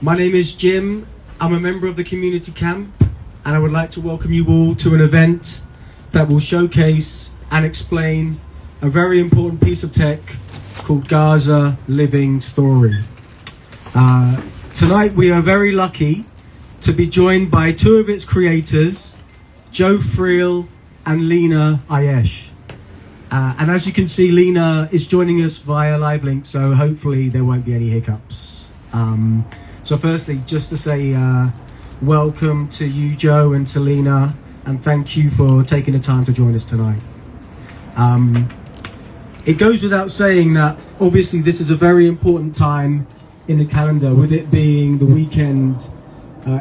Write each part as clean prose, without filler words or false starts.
My name is Jim. I'm a member of the community camp, and I would like to welcome you all to an event that will showcase and explain a very important piece of tech called Gaza Living Story. Tonight we are very lucky to be joined by two of its creators, Joe Friel and Lina Ayesh. And as you can see, Lina is joining us via live link, so hopefully there won't be any hiccups. So firstly, just to say welcome to you, Joe, and to Lina, and thank you for taking the time to join us tonight. It goes without saying that obviously this is a very important time in the calendar, with it being the weekend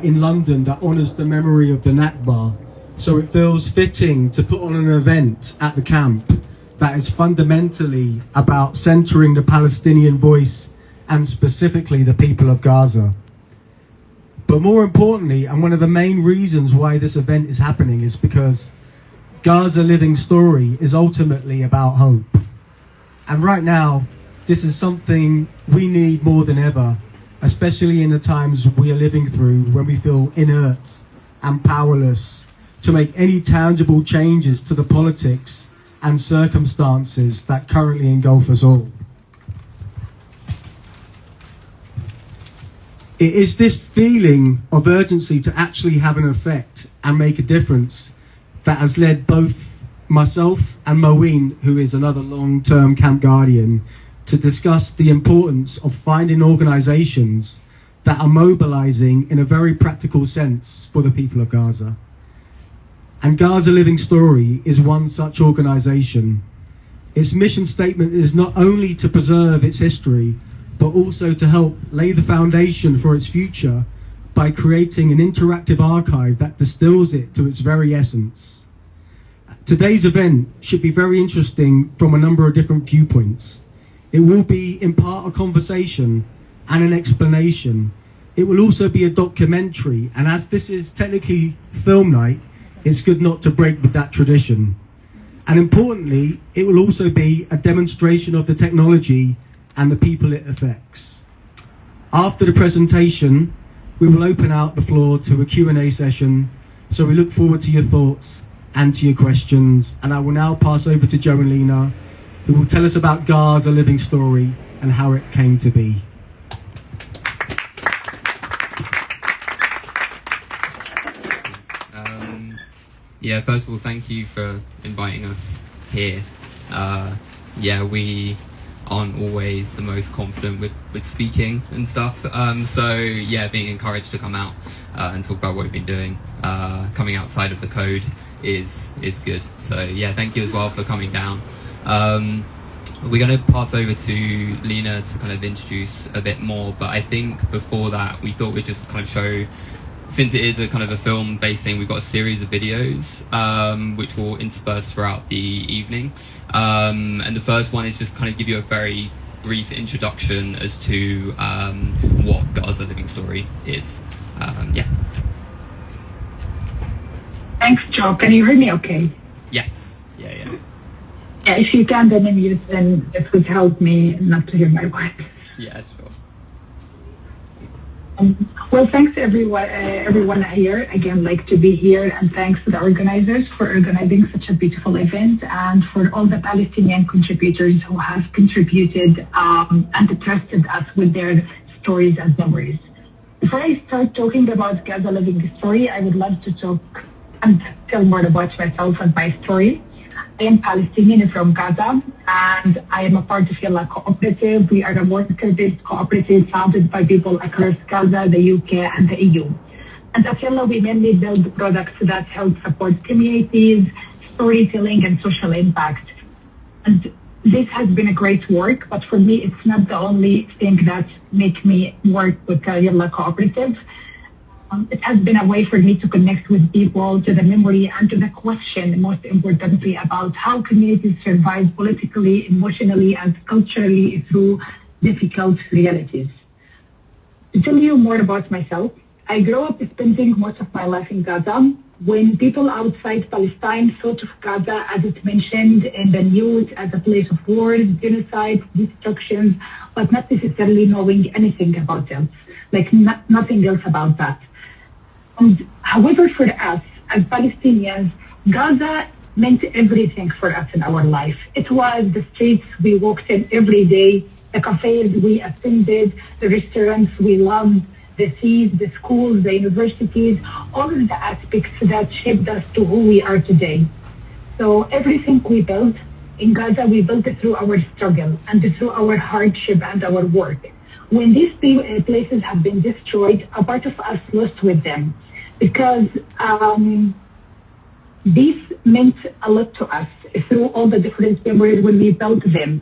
in London that honours the memory of the Nakba. So it feels fitting to put on an event at the camp that is fundamentally about centering the Palestinian voice and specifically the people of Gaza. But more importantly, and one of the main reasons why this event is happening, is because Gaza Living Story is ultimately about hope. And right now, this is something we need more than ever, especially in the times we are living through, when we feel inert and powerless to make any tangible changes to the politics and circumstances that currently engulf us all. It is this feeling of urgency to actually have an effect and make a difference that has led both myself and Moeen, who is another long-term camp guardian, to discuss the importance of finding organisations that are mobilising in a very practical sense for the people of Gaza. And Gaza Living Story is one such organisation. Its mission statement is not only to preserve its history, but also to help lay the foundation for its future by creating an interactive archive that distills it to its very essence. Today's event should be very interesting from a number of different viewpoints. It will be in part a conversation and an explanation. It will also be a documentary, and as this is technically film night, it's good not to break with that tradition. And importantly, it will also be a demonstration of the technology and the people it affects. After the presentation, we will open out the floor to a Q&A session, so we look forward to your thoughts and to your questions. And I will now pass over to Joe and Lina, who will tell us about Gaza Living Story and how it came to be. First of all, thank you for inviting us here. We aren't always the most confident with speaking and stuff. Being encouraged to come out and talk about what we've been doing, coming outside of the code is good. So thank you as well for coming down. We're going to pass over to Lina to kind of introduce a bit more, but I think before that we thought we'd just kind of show, since it is a kind of a film-based thing, we've got a series of videos which will intersperse throughout the evening. And the first one is just kind of give you a very brief introduction as to what Gaza Living Story is. Thanks, Joe. Can you hear me okay? Yes. Yeah. Yeah, if you can, then unmute, then it would help me not to hear my voice. Yeah, sure. Well, thanks everyone here. Again, like to be here, and thanks to the organizers for organizing such a beautiful event, and for all the Palestinian contributors who have contributed and trusted us with their stories and memories. Before I start talking about Gaza Living Story, I would love to talk and tell more about myself and my story. I am Palestinian from Gaza, and I am a part of Yalla Cooperative. We are a worker-based cooperative founded by people across Gaza, the UK, and the EU. And at Yalla, we mainly build products that help support communities, storytelling, and social impact. And this has been a great work, but for me, it's not the only thing that makes me work with Yalla Cooperative. It has been a way for me to connect with people, to the memory, and to the question, most importantly, about how communities survive politically, emotionally, and culturally through difficult realities. To tell you more about myself, I grew up spending most of my life in Gaza. When people outside Palestine thought of Gaza, as it mentioned in the news, as a place of wars, genocide, destructions, but not necessarily knowing anything about it, like nothing else about that. And however, for us as Palestinians, Gaza meant everything for us in our life. It was the streets we walked in every day, the cafes we attended, the restaurants we loved, the seas, the schools, the universities, all of the aspects that shaped us to who we are today. So everything we built in Gaza, we built it through our struggle and through our hardship and our work. When these places have been destroyed, a part of us lost with them because this meant a lot to us through all the different memories when we built them.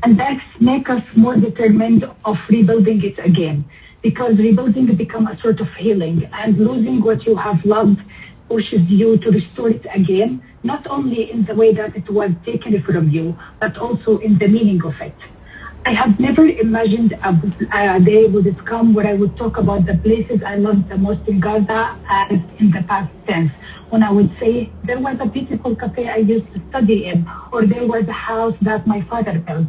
And that makes us more determined of rebuilding it again, because rebuilding becomes a sort of healing, and losing what you have loved pushes you to restore it again, not only in the way that it was taken from you, but also in the meaning of it. I have never imagined a day would come where I would talk about the places I loved the most in Gaza as in the past tense, when I would say there was a beautiful cafe I used to study in, or there was a house that my father built.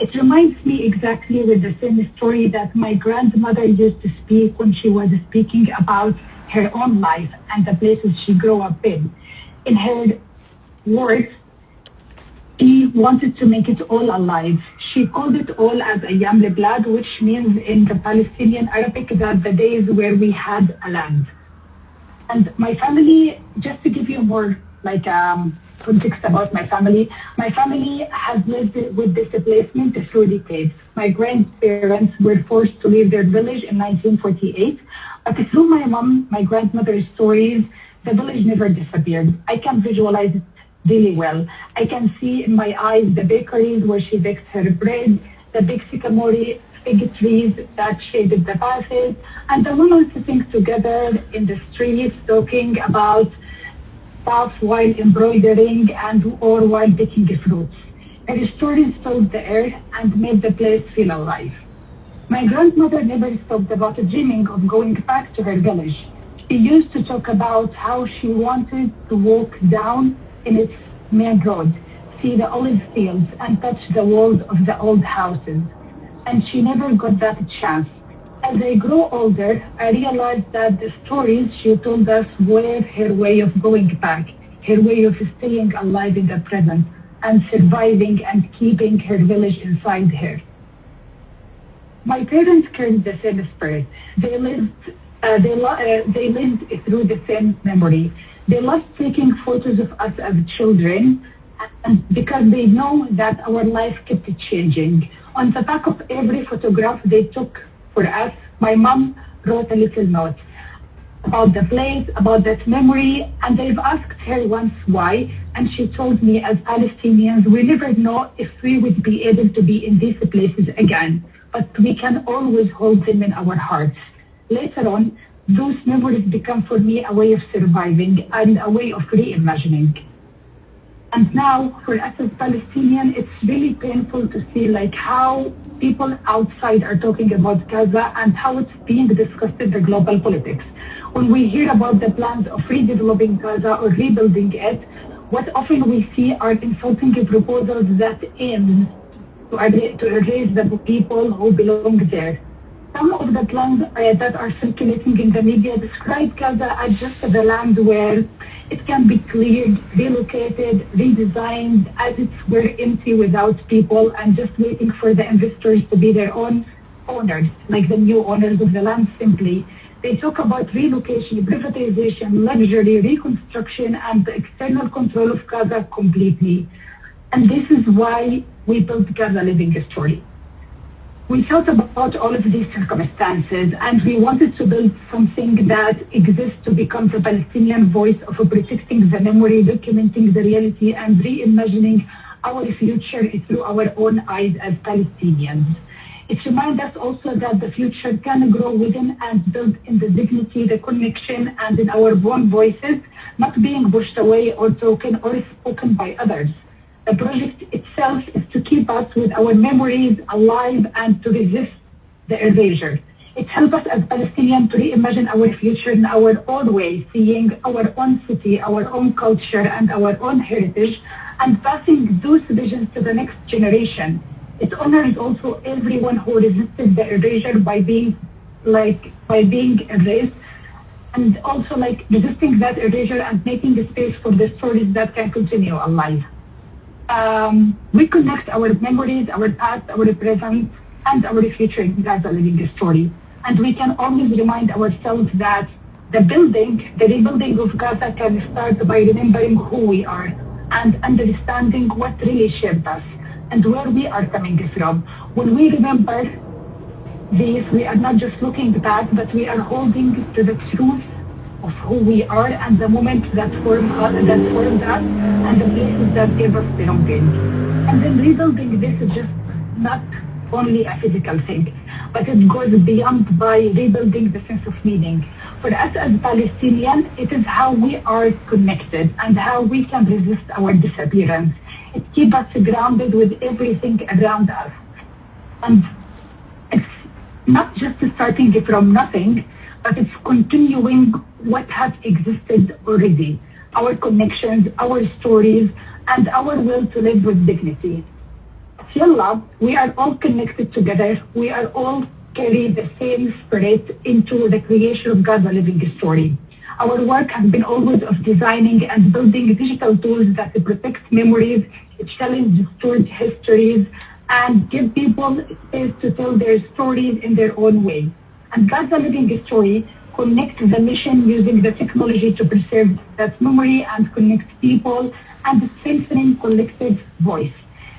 It reminds me exactly with the same story that my grandmother used to speak when she was speaking about her own life and the places she grew up in. In her words, she wanted to make it all alive. She called it all as Ayyam al-Blad, which means in the Palestinian Arabic that the days where we had a land. And my family, just to give you more context about my family has lived with displacement through decades. My grandparents were forced to leave their village in 1948, but through my mom, my grandmother's stories, the village never disappeared. I can visualize it really well. I can see in my eyes the bakeries where she baked her bread, the big sycamore fig trees that shaded the paths, and the women sitting together in the streets talking about stuff while embroidering or while picking fruits. Her stories filled the air and made the place feel alive. My grandmother never stopped about dreaming of going back to her village. She used to talk about how she wanted to walk down in its main road, see the olive fields and touch the walls of the old houses. And she never got that chance. As I grew older, I realized that the stories she told us were her way of going back, her way of staying alive in the present and surviving and keeping her village inside her. My parents carried the same spirit. They lived through the same memory. They loved taking photos of us as children, and because they know that our life kept changing. On the back of every photograph they took for us, my mom wrote a little note about the place, about that memory, and I've asked her once why, and she told me, as Palestinians, we never know if we would be able to be in these places again, but we can always hold them in our hearts. Later on, those memories become for me a way of surviving and a way of reimagining. And now, for us as Palestinians, it's really painful to see how people outside are talking about Gaza and how it's being discussed in the global politics. When we hear about the plans of redeveloping Gaza or rebuilding it, what often we see are insulting proposals that aim to erase the people who belong there. Some of the plans that are circulating in the media describe Gaza as just the land where it can be cleared, relocated, redesigned, as it were empty without people and just waiting for the investors to be their own owners, like the new owners of the land simply. They talk about relocation, privatization, luxury, reconstruction, and the external control of Gaza completely. And this is why we built Gaza Living Story. We thought about all of these circumstances, and we wanted to build something that exists to become the Palestinian voice of protecting the memory, documenting the reality, and reimagining our future through our own eyes as Palestinians. It reminds us also that the future can grow within and build in the dignity, the connection, and in our own voices, not being pushed away or taken or spoken by others. The project itself is to keep us with our memories alive and to resist the erasure. It helps us as Palestinians to reimagine our future in our own way, seeing our own city, our own culture, and our own heritage, and passing those visions to the next generation. It honors also everyone who resisted the erasure by being erased, and also like resisting that erasure and making a space for the stories that can continue alive. We connect our memories, our past, our present, and our future in Gaza Living Story. And we can always remind ourselves that the rebuilding of Gaza can start by remembering who we are and understanding what really shaped us and where we are coming from. When we remember this, we are not just looking back, but we are holding to the truth of who we are and the moment that formed us, and the places that gave us belonging. And then rebuilding this is just not only a physical thing, but it goes beyond by rebuilding the sense of meaning. For us as Palestinians, it is how we are connected and how we can resist our disappearance. It keeps us grounded with everything around us. And it's not just starting from nothing, but it's continuing what has existed already. Our connections, our stories, and our will to live with dignity. Yalla, we are all connected together. We are all carry the same spirit into the creation of Gaza Living Story. Our work has been always of designing and building digital tools that protect memories, challenge distorted histories, and give people space to tell their stories in their own way. And Gaza Living Story connects the mission using the technology to preserve that memory and connect people and strengthening collective voice.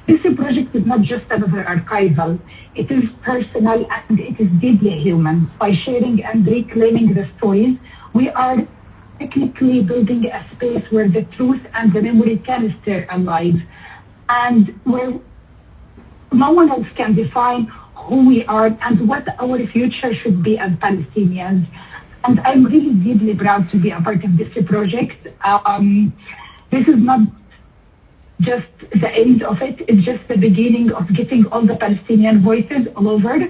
This project is not just another archival, it is personal and it is deeply human. By sharing and reclaiming the stories, we are technically building a space where the truth and the memory can stay alive and where no one else can define who we are and what our future should be as Palestinians. And I'm really deeply proud to be a part of this project. This is not just the end of it, it's just the beginning of getting all the Palestinian voices all over.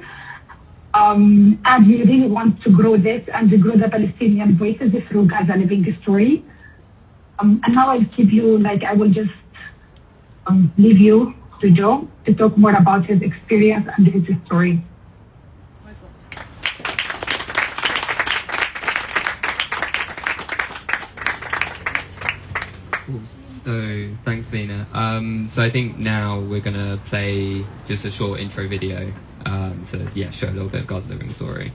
And we really want to grow this and to grow the Palestinian voices through Gaza Living Story. And now I will just leave you to Joe to talk more about his experience and his story. So thanks, Lina. So I think now we're gonna play just a short intro video. Show a little bit of Gaza Living Story.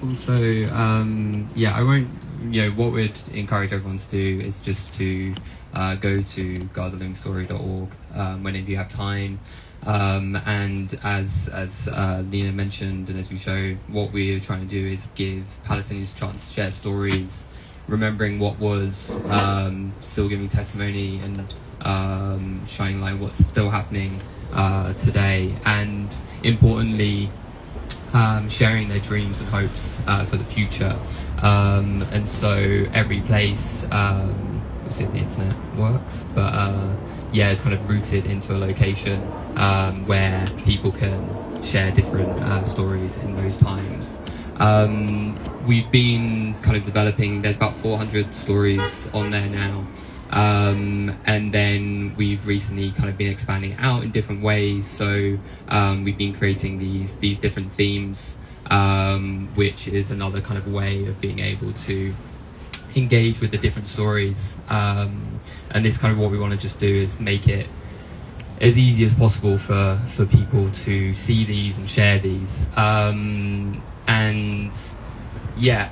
Also, I won't, what we'd encourage everyone to do is just to go to GazaLivingStory.org whenever you have time. And as Lina mentioned, and as we show, what we're trying to do is give Palestinians a chance to share stories, remembering what was, still giving testimony and shining light on what's still happening today, and importantly, sharing their dreams and hopes for the future. And so every place, obviously the internet works, but it's kind of rooted into a location where people can share different stories in those times. We've been kind of developing, there's about 400 stories on there now. And then we've recently kind of been expanding it out in different ways. So we've been creating these different themes, which is another kind of way of being able to engage with the different stories. And this kind of what we want to just do is make it as easy as possible for people to see these and share these.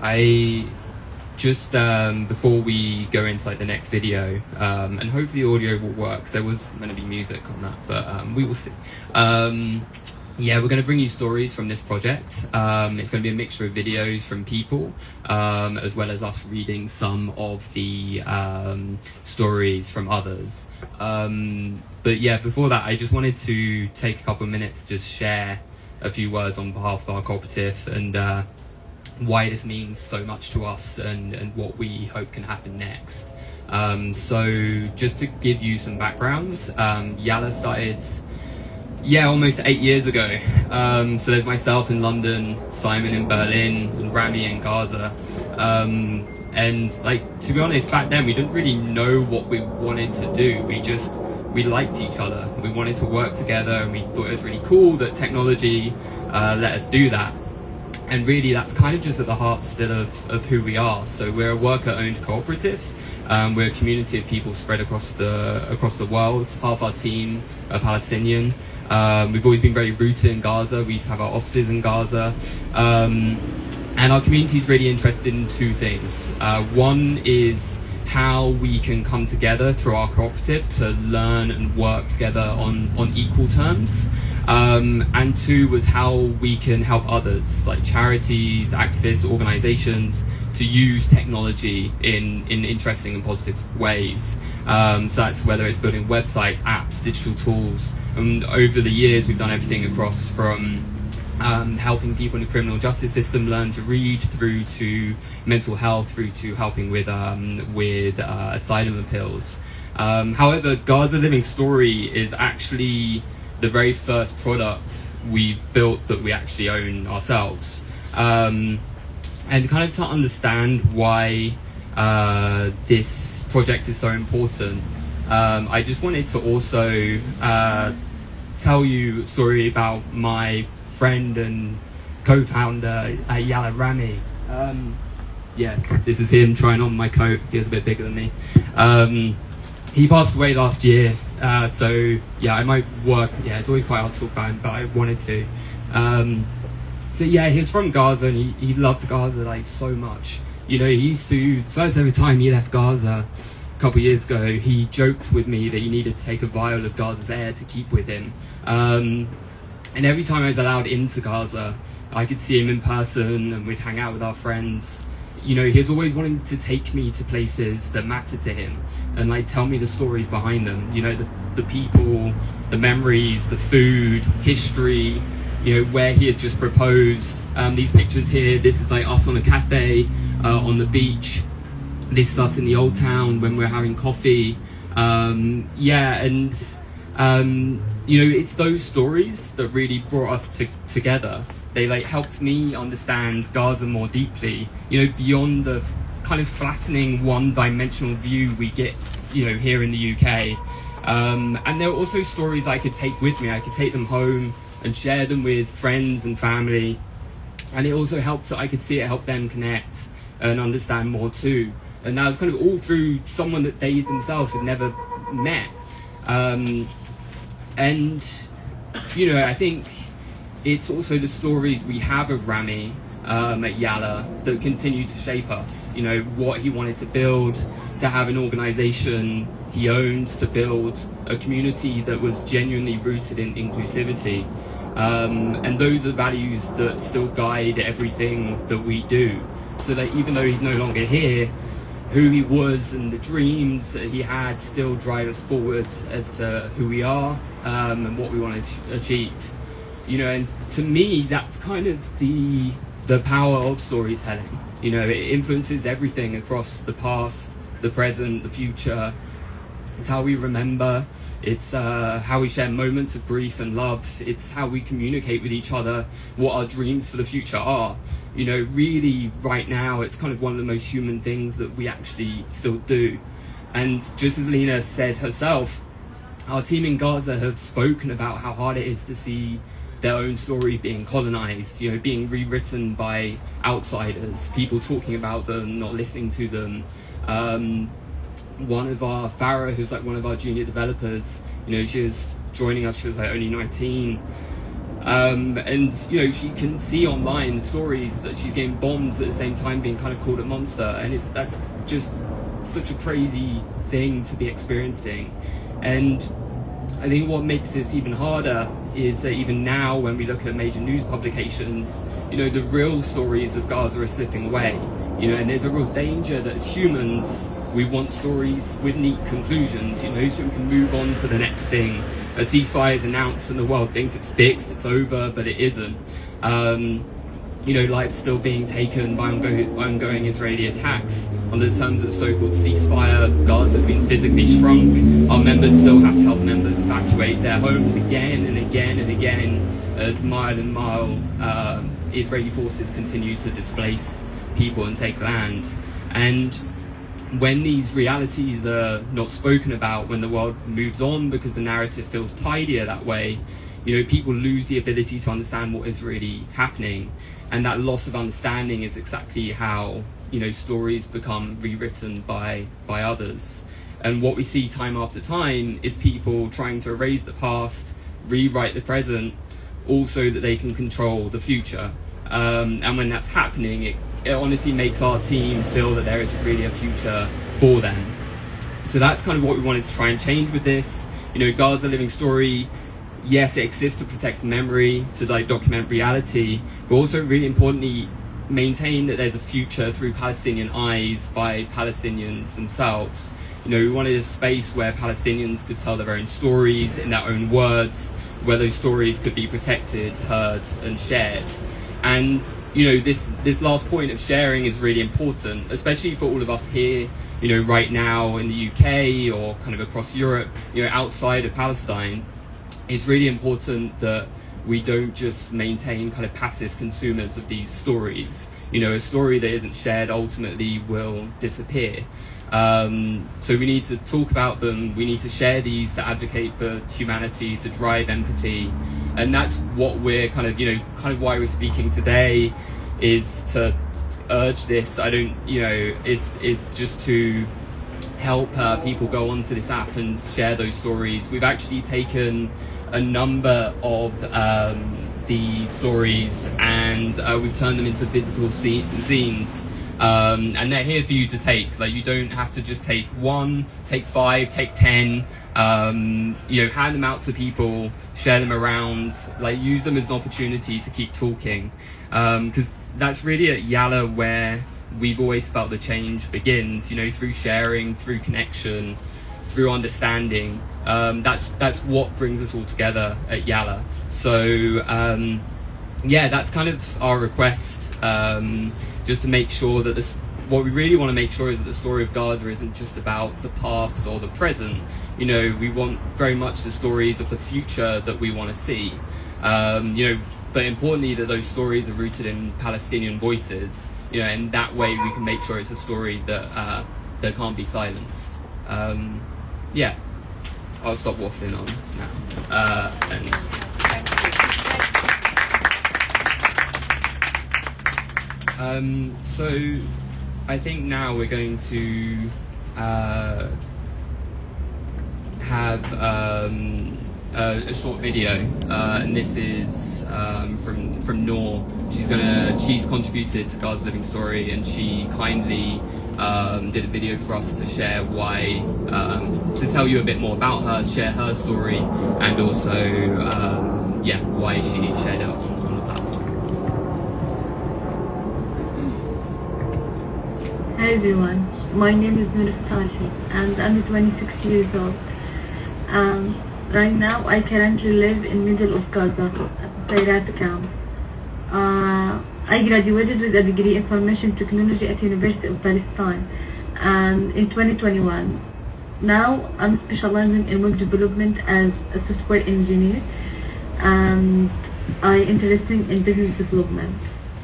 I just before we go into like the next video, and hopefully audio will work, 'cause there was meant to be music on that, but we will see. We're going to bring you stories from this project. It's going to be a mixture of videos from people, as well as us reading some of the stories from others. Before that, I just wanted to take a couple of minutes to just share a few words on behalf of our cooperative and why this means so much to us and what we hope can happen next. So just to give you some background, Yalla started almost 8 years ago. So there's myself in London, Simon in Berlin, and Rami in Gaza. And to be honest, back then we didn't really know what we wanted to do. We liked each other. We wanted to work together, and we thought it was really cool that technology let us do that. And really, that's kind of just at the heart still of who we are. So we're a worker-owned cooperative. We're a community of people spread across the world. Half our team are Palestinian. We've always been very rooted in Gaza. We used to have our offices in Gaza. And our community is really interested in two things. One is how we can come together through our cooperative to learn and work together on equal terms. And two was how we can help others, like charities, activists, organizations, to use technology in interesting and positive ways. So that's whether it's building websites, apps, digital tools. And over the years, we've done everything across from helping people in the criminal justice system learn to read, through to mental health, through to helping with asylum appeals. However, Gaza Living Story is actually the very first product we've built that we actually own ourselves. And kind of to understand why this project is so important, I just wanted to also tell you a story about my friend and co-founder Yalla Rami. This is him trying on my coat. He is a bit bigger than me. He passed away last year, so I might work. It's always quite hard to talk about him, but I wanted to. He was from Gaza, and he loved Gaza so much. He used to, first ever time he left Gaza a couple of years ago, he joked with me that he needed to take a vial of Gaza's air to keep with him. And every time I was allowed into Gaza, I could see him in person, and we'd hang out with our friends. He was always wanting to take me to places that mattered to him and tell me the stories behind them. The people, the memories, the food, history, where he had just proposed. These pictures here, this is us on a cafe on the beach. This is us in the old town when we're having coffee. It's those stories that really brought us together. They helped me understand Gaza more deeply, beyond the kind of flattening one-dimensional view we get, here in the UK. And there were also stories I could take with me. I could take them home and share them with friends and family. And it also helped that I could see it help them connect and understand more too. And that was kind of all through someone that they themselves had never met. I think it's also the stories we have of Rami at Yala that continue to shape us. You know, what he wanted to build, to have an organization he owned, to build a community that was genuinely rooted in inclusivity. And those are the values that still guide everything that we do. So that even though he's no longer here, who he was and the dreams that he had still drive us forward as to who we are, and what we want to achieve. You know, and to me, that's kind of the power of storytelling. You know, it influences everything across the past, the present, the future. It's how we remember. It's how we share moments of grief and love. It's how we communicate with each other what our dreams for the future are. You know, really, right now, it's kind of one of the most human things that we actually still do. And just as Lina said herself, our team in Gaza have spoken about how hard it is to see their own story being colonized, you know, being rewritten by outsiders, people talking about them, not listening to them. One of our, Farah, who's like one of our junior developers, you know, she was joining us, she was like only 19. And, you know, she can see online stories that she's getting bombed at the same time being kind of called a monster. And that's just such a crazy thing to be experiencing. And I think what makes this even harder is that even now when we look at major news publications, you know, the real stories of Gaza are slipping away. You know, and there's a real danger that as humans, we want stories with neat conclusions, you know, so we can move on to the next thing. A ceasefire is announced and the world thinks it's fixed, it's over, but it isn't. You know, lives still being taken by ongoing Israeli attacks. Under the terms of the so-called ceasefire, Gaza has been physically shrunk. Our members still have to help members evacuate their homes again and again and again as mile and mile Israeli forces continue to displace people and take land. And when these realities are not spoken about, when the world moves on because the narrative feels tidier that way, you know, people lose the ability to understand what is really happening. And that loss of understanding is exactly how, you know, stories become rewritten by others. And what we see time after time is people trying to erase the past, rewrite the present, also that they can control the future. And when that's happening, it honestly makes our team feel that there is really a future for them. So that's kind of what we wanted to try and change with this. You know, Gaza Living Story, yes, it exists to protect memory, to like document reality, but also really importantly, maintain that there's a future through Palestinian eyes by Palestinians themselves. You know, we wanted a space where Palestinians could tell their own stories in their own words, where those stories could be protected, heard, and shared. And, you know, this last point of sharing is really important, especially for all of us here, you know, right now in the UK or kind of across Europe, you know, outside of Palestine. It's really important that we don't just maintain kind of passive consumers of these stories. You know, a story that isn't shared ultimately will disappear. So we need to talk about them. We need to share these to advocate for humanity, to drive empathy. And that's what we're kind of why we're speaking today, is to urge this. Is just to help people go onto this app and share those stories. We've actually taken a number of the stories and we've turned them into physical zines. And they're here for you to take. Like, you don't have to just take one, take 5, take 10. Hand them out to people, share them around, like use them as an opportunity to keep talking. Because that's really at Yala where we've always felt the change begins, you know, through sharing, through connection, through understanding. That's what brings us all together at Yala. So, that's kind of our request. Just to make sure that what we really want to make sure is that the story of Gaza isn't just about the past or the present. You know, we want very much the stories of the future that we want to see. But importantly, that those stories are rooted in Palestinian voices. You know, and that way we can make sure it's a story that can't be silenced. I'll stop waffling on now. So I think now we're going to have a short video, and this is from Noor. She's contributed to Gaza Living Story, and she kindly did a video for us to share to tell you a bit more about her, share her story, and also why she shared it on the platform. Hi everyone, my name is Noor Salhi and I'm 26 years old. Right now I currently live in middle of Gaza at Sayrat camp. I graduated with a degree in information technology at University of Palestine and in 2021. Now I'm specializing in web development as a software engineer, and I'm interested in business development.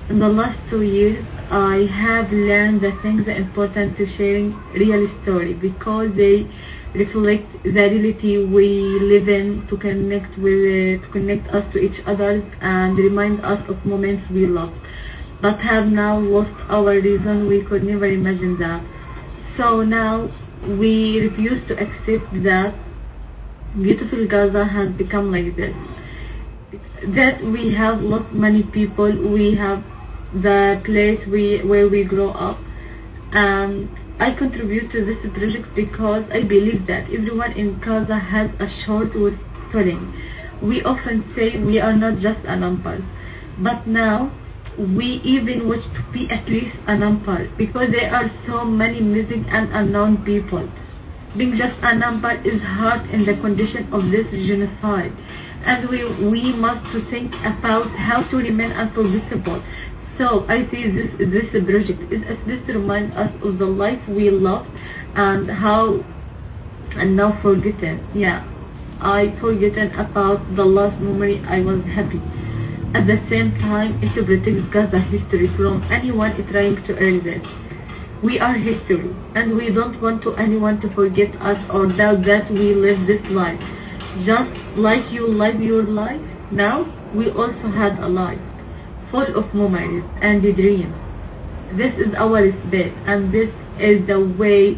In the last 2 years, I have learned the things that are important to sharing real story because they reflect the reality we live in, to connect us to each other and remind us of moments we loved but have now lost our reason. We could never imagine that. So now we refuse to accept that beautiful Gaza has become like this. That we have lost many people, we have the place where we grow up. I contribute to this project because I believe that everyone in Gaza has a short worth telling. We often say we are not just a number, but now we even wish to be at least a number because there are so many missing and unknown people. Being just a number is hard in the condition of this genocide, and we must to think about how to remain unforgettable. So I see this project is this to remind us of the life we love and now forgotten. Yeah, I forgotten about the last memory I was happy. At the same time, it protects Gaza history from anyone trying to erase it. We are history, and we don't want anyone to forget us or doubt that we live this life. Just like you live your life, now we also had a life full of memories and dreams. This is our space, and this is the way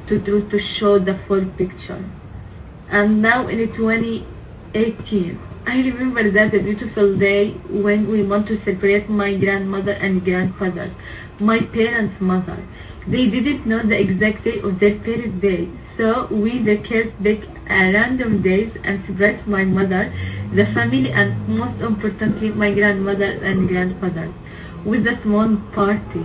to show the full picture. And now in 2018, I remember that a beautiful day when we want to celebrate my grandmother and grandfather, my parents' mother. They didn't know the exact day of their birthday, so we the kids picked a random days and surprised my mother, the family, and most importantly my grandmother and grandfather with a small party.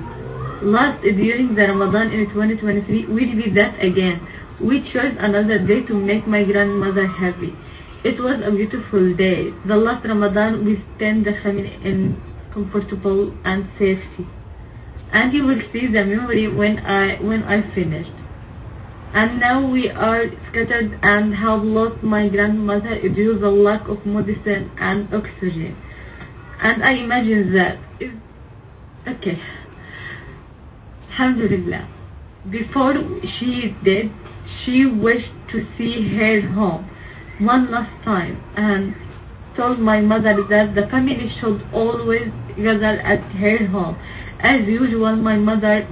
During the Ramadan in 2023, we did that again. We chose another day to make my grandmother happy. It was a beautiful day. The last Ramadan we spent the family in comfortable and safety. And you will see the memory when I finished. And now we are scattered and have lost my grandmother due to the lack of medicine and oxygen. And I imagine that okay. Alhamdulillah. Before she is dead, she wished to see her home one last time and told my mother that the family should always gather at her home. As usual, my mother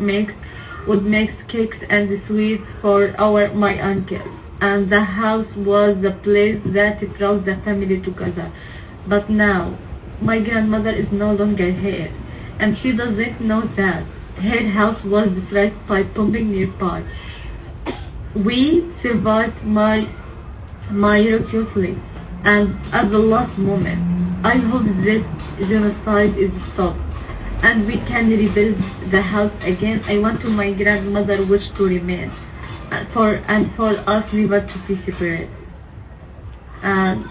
would make cakes and sweets for my uncles, and the house was the place that brought the family together. But now, my grandmother is no longer here, and she doesn't know that her house was destroyed by bombing nearby. We survived miraculously, and at the last moment, I hope this genocide is stopped and we can rebuild the house again. I want my grandmother wish to remain, for us never to be separate. And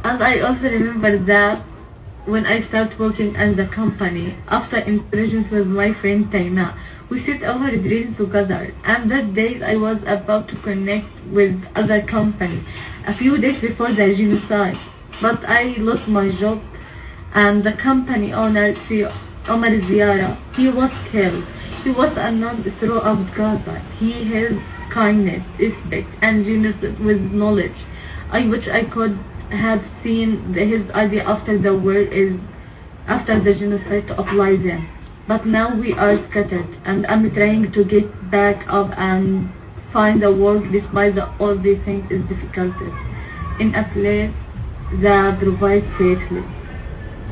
I also remember that when I started working at the company, after interactions with my friend Taina, we set our dreams together, and that day I was about to connect with other company a few days before the genocide, but I lost my job, and the company owner, Omar Ziara, he was killed. He was unknown throughout Gaza. He has kindness, respect, and generosity with knowledge. I wish I could have seen his idea after the genocide to apply them. But now we are scattered, and I'm trying to get back up and find the work despite all these things is difficult. in a place that provides safely.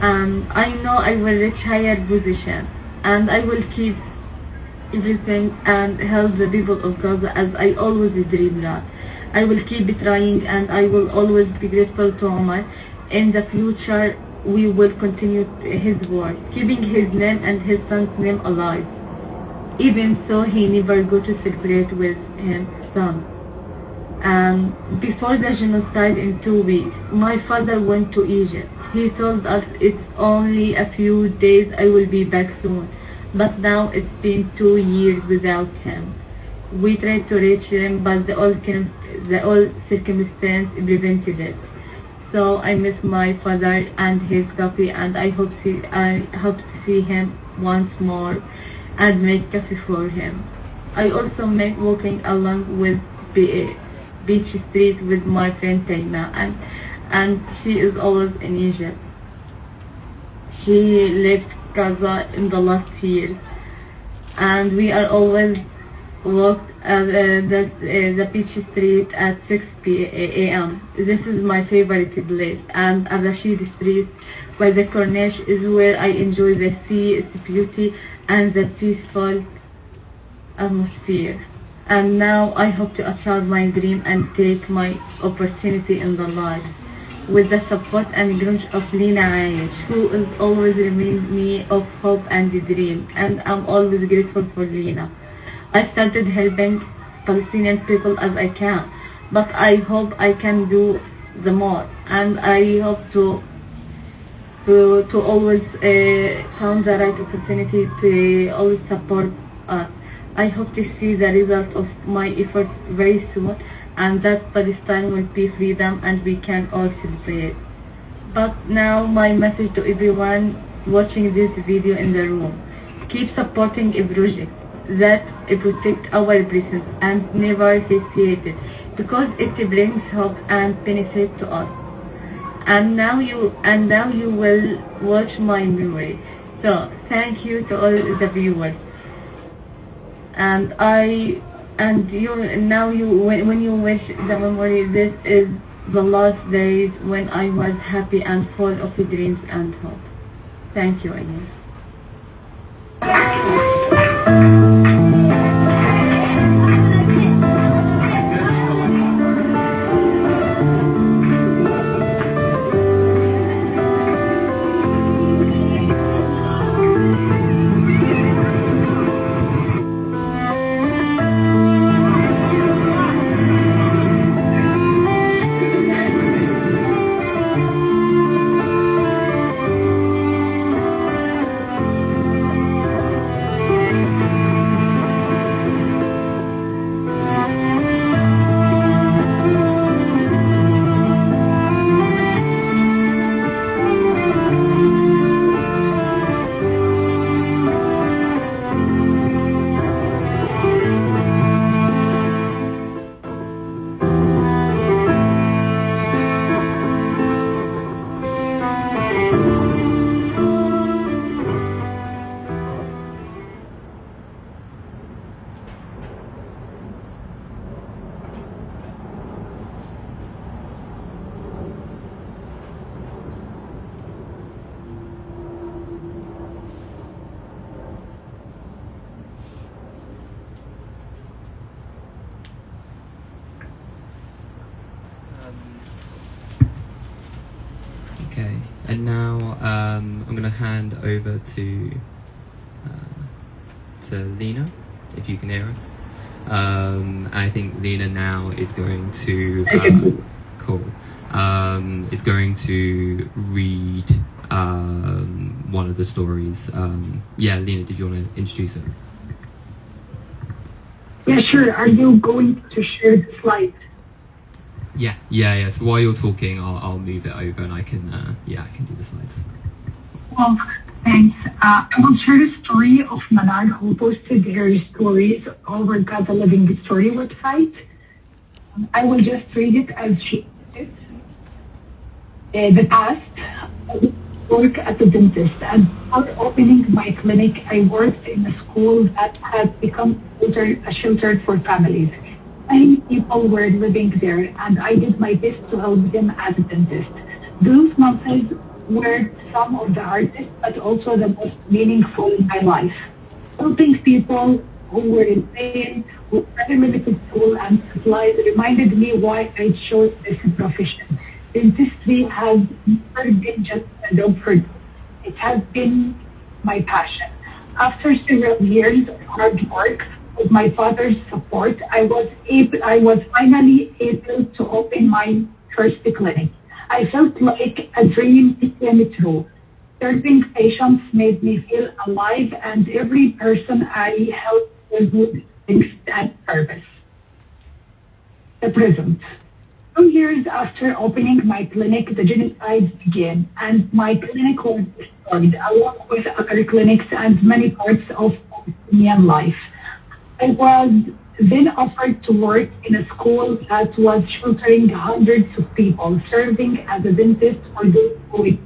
I know I will reach higher position, and I will keep everything and help the people of Gaza as I always dream that. I will keep trying, and I will always be grateful to Omar. In the future, we will continue his work, keeping his name and his son's name alive. Even so, he never go to celebrate with his son. Before the genocide in 2 weeks, my father went to Egypt. He told us it's only a few days, I will be back soon. But now it's been 2 years without him. We tried to reach him, but the old circumstance prevented it. So I miss my father and his coffee, and I hope to see him once more and make coffee for him. I also make walking along with Beach Street with my friend Lina, and she is always in Egypt. She left Gaza in the last years, and we are always walked the Beach Street at 6 a.m. This is my favorite place, and Rashid Street by the Corniche is where I enjoy the sea, its beauty, and the peaceful atmosphere. And now I hope to achieve my dream and take my opportunity in the life. With the support and growth of Lina Ayesh, who is always reminding me of hope and dream, and I'm always grateful for Lina. I started helping Palestinian people as I can, but I hope I can do the more, and I hope to always find the right opportunity to always support us. I hope to see the result of my efforts very soon, and that Palestine will be freedom and we can all celebrate. But now my message to everyone watching this video in the room: keep supporting a project that protect our presence and never hesitate it, because it brings hope and benefit to us. And now you will watch my memory. So thank you to all the viewers. When you wish the memory, this is the last days when I was happy and full of dreams and hope. Thank you again. Okay, and now I'm going to hand over to Lina, if you can hear us. I think Lina now is going to is going to read one of the stories. Lina, did you want to introduce it? Yeah, sure. Are you going to share the slide? Yeah. So while you're talking, I'll move it over and I can do the slides. Well, thanks. I will share the story of Manar, who posted her stories over Gaza Living Story website. I will just read it as she did. The past, I work at the dentist, and before opening my clinic, I worked in a school that had become a shelter for families. Many people were living there, and I did my best to help them as a dentist. Those months were some of the hardest, but also the most meaningful in my life. Helping people who were in pain, with very limited tool and supplies reminded me why I chose this profession. Dentistry has never been just a job for me. It has been my passion. After several years of hard work, with my father's support, I was finally able to open my first clinic. I felt like a dream became true. Serving patients made me feel alive, and every person I helped was with things and purpose. The present. 2 years after opening my clinic, the genocide began, and my clinic was destroyed, along with other clinics and many parts of Palestinian life. I was then offered to work in a school that was sheltering hundreds of people, serving as a dentist for those who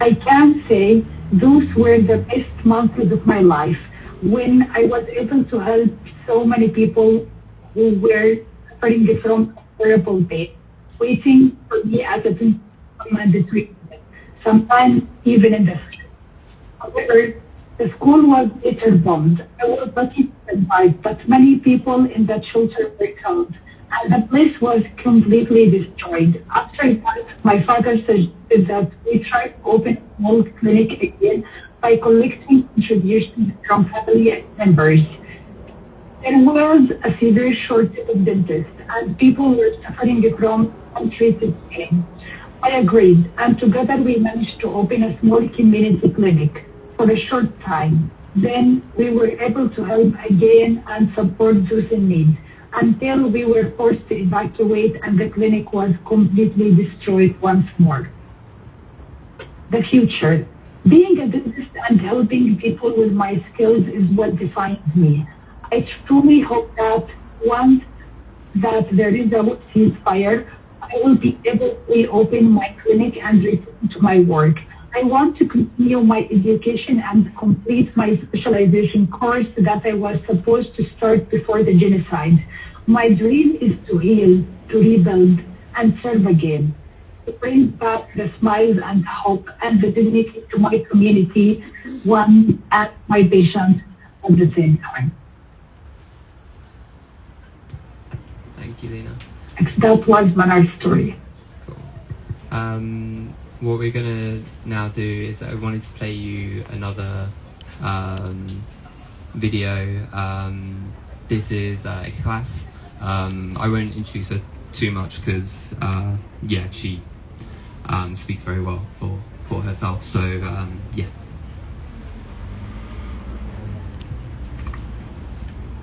I can say those were the best months of my life when I was able to help so many people who were suffering from horrible pain, waiting for me as a dentist and treatment, sometimes even in the street. However, the school was later bombed. I was lucky to survive, but many people in that shelter were killed, and the place was completely destroyed. After that, my father suggested that we try to open a small clinic again by collecting contributions from family members. There was a severe shortage of dentists, and people were suffering from untreated pain. I agreed, and together we managed to open a small community clinic for a short time. Then we were able to help again and support those in need until we were forced to evacuate and the clinic was completely destroyed once more. The future. Being a dentist and helping people with my skills is what defines me. I truly hope that once that there is a ceasefire, I will be able to reopen my clinic and return to my work. I want to continue my education and complete my specialization course that I was supposed to start before the genocide. My dream is to heal, to rebuild, and serve again, to bring back the smiles and hope and the dignity to my community, one and my patients at the same time. Thank you, Lina. That was my story. Cool. What we're gonna now do is I wanted to play you another video. This is a class. I won't introduce her too much because yeah, she speaks very well for herself. So yeah.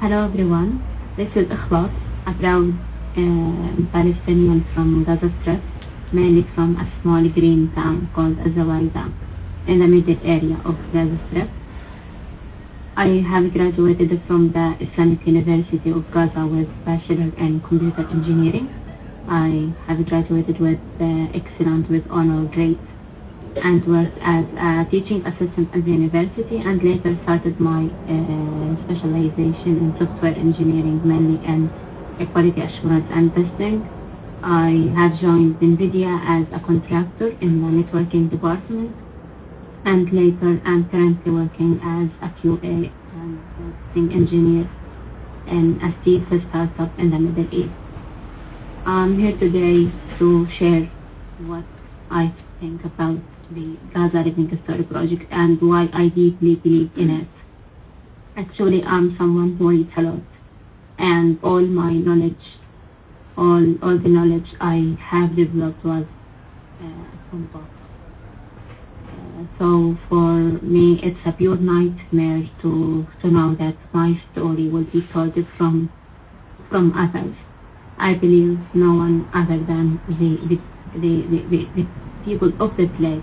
Hello everyone, this is Ikhlas, a proud Palestinian from Gaza Strip, mainly from a small green town called Azawaida in the middle area of Gaza Strip. I have graduated from the Islamic University of Gaza with Bachelor in Computer Engineering. I have graduated with excellent with honor grades and worked as a teaching assistant at the university and later started my specialization in software engineering, mainly in quality assurance and testing. I have joined NVIDIA as a contractor in the networking department, and later I'm currently working as a QA and testing engineer in a steel startup in the Middle East. I'm here today to share what I think about the Gaza Living Story project and why I deeply believe in it. Actually, I'm someone who reads a lot, and all my knowledge, all the knowledge I have developed was from books. So for me, it's a pure nightmare to know that my story will be told from others. I believe no one other than the people of the place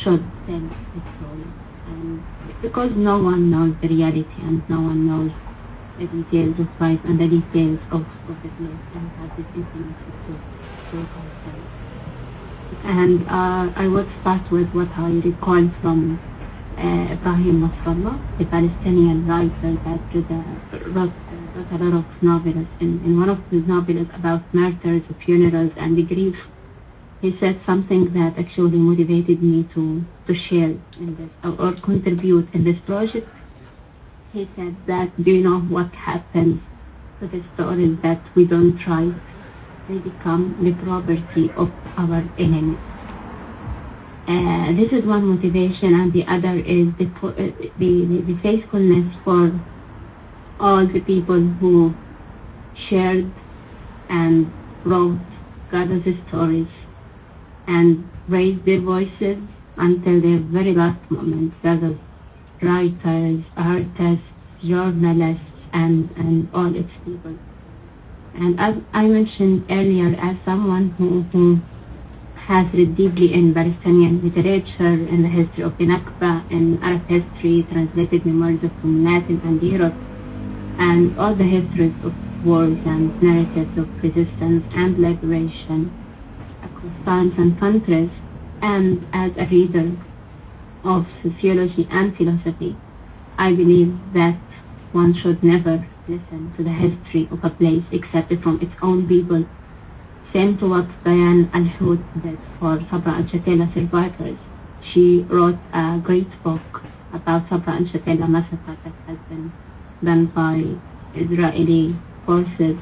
should tell the story, and because no one knows the reality and no one knows the details of life and the details of the place and have this information to understand. And I would start with what I recall from Ibrahim Nasrallah, the Palestinian writer that wrote a lot of novels. In one of his novels about martyrs, funerals, and grief, he said something that actually motivated me to share in this or contribute in this project. He said that, do you know what happens to the stories that we don't write? They become the property of our enemies. This is one motivation, and the other is the faithfulness for all the people who shared and wrote Gaza's stories and raised their voices until their very last moment. Gaza's writers, artists, journalists, and all its people. And as I mentioned earlier, as someone who has read deeply in Palestinian literature, in the history of the Nakba, in Arab history, translated memoirs from Latin and Europe, and all the histories of wars and narratives of resistance and liberation across times and countries, and as a reader of sociology and philosophy, I believe that one should never listen to the history of a place except from its own people. Same to what Diane Al-Hout did for Sabra and Shatila survivors. She wrote a great book about Sabra and Shatila massacre that has been done by Israeli forces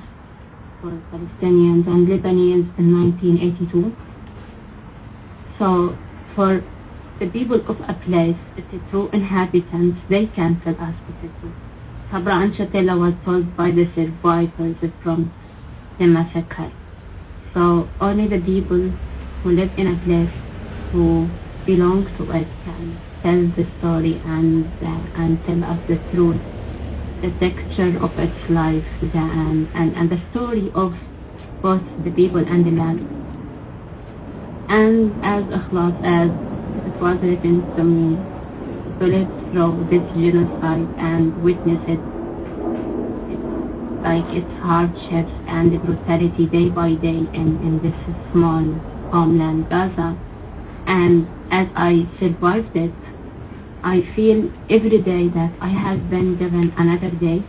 for Palestinians and Lebanese in 1982. So for the people of a place, the true inhabitants, they can tell us the truth. Sabra and Shatila was told by the survivors from the massacre. So only the people who live in a place, who belong to it, can tell the story and tell us the truth, the texture of its life, and the story of both the people and the land. And as ikhlas, as it was written to me, to live through this genocide and witness it, like its hardships and the brutality day by day in this small homeland, Gaza. And as I survived it, I feel every day that I have been given another day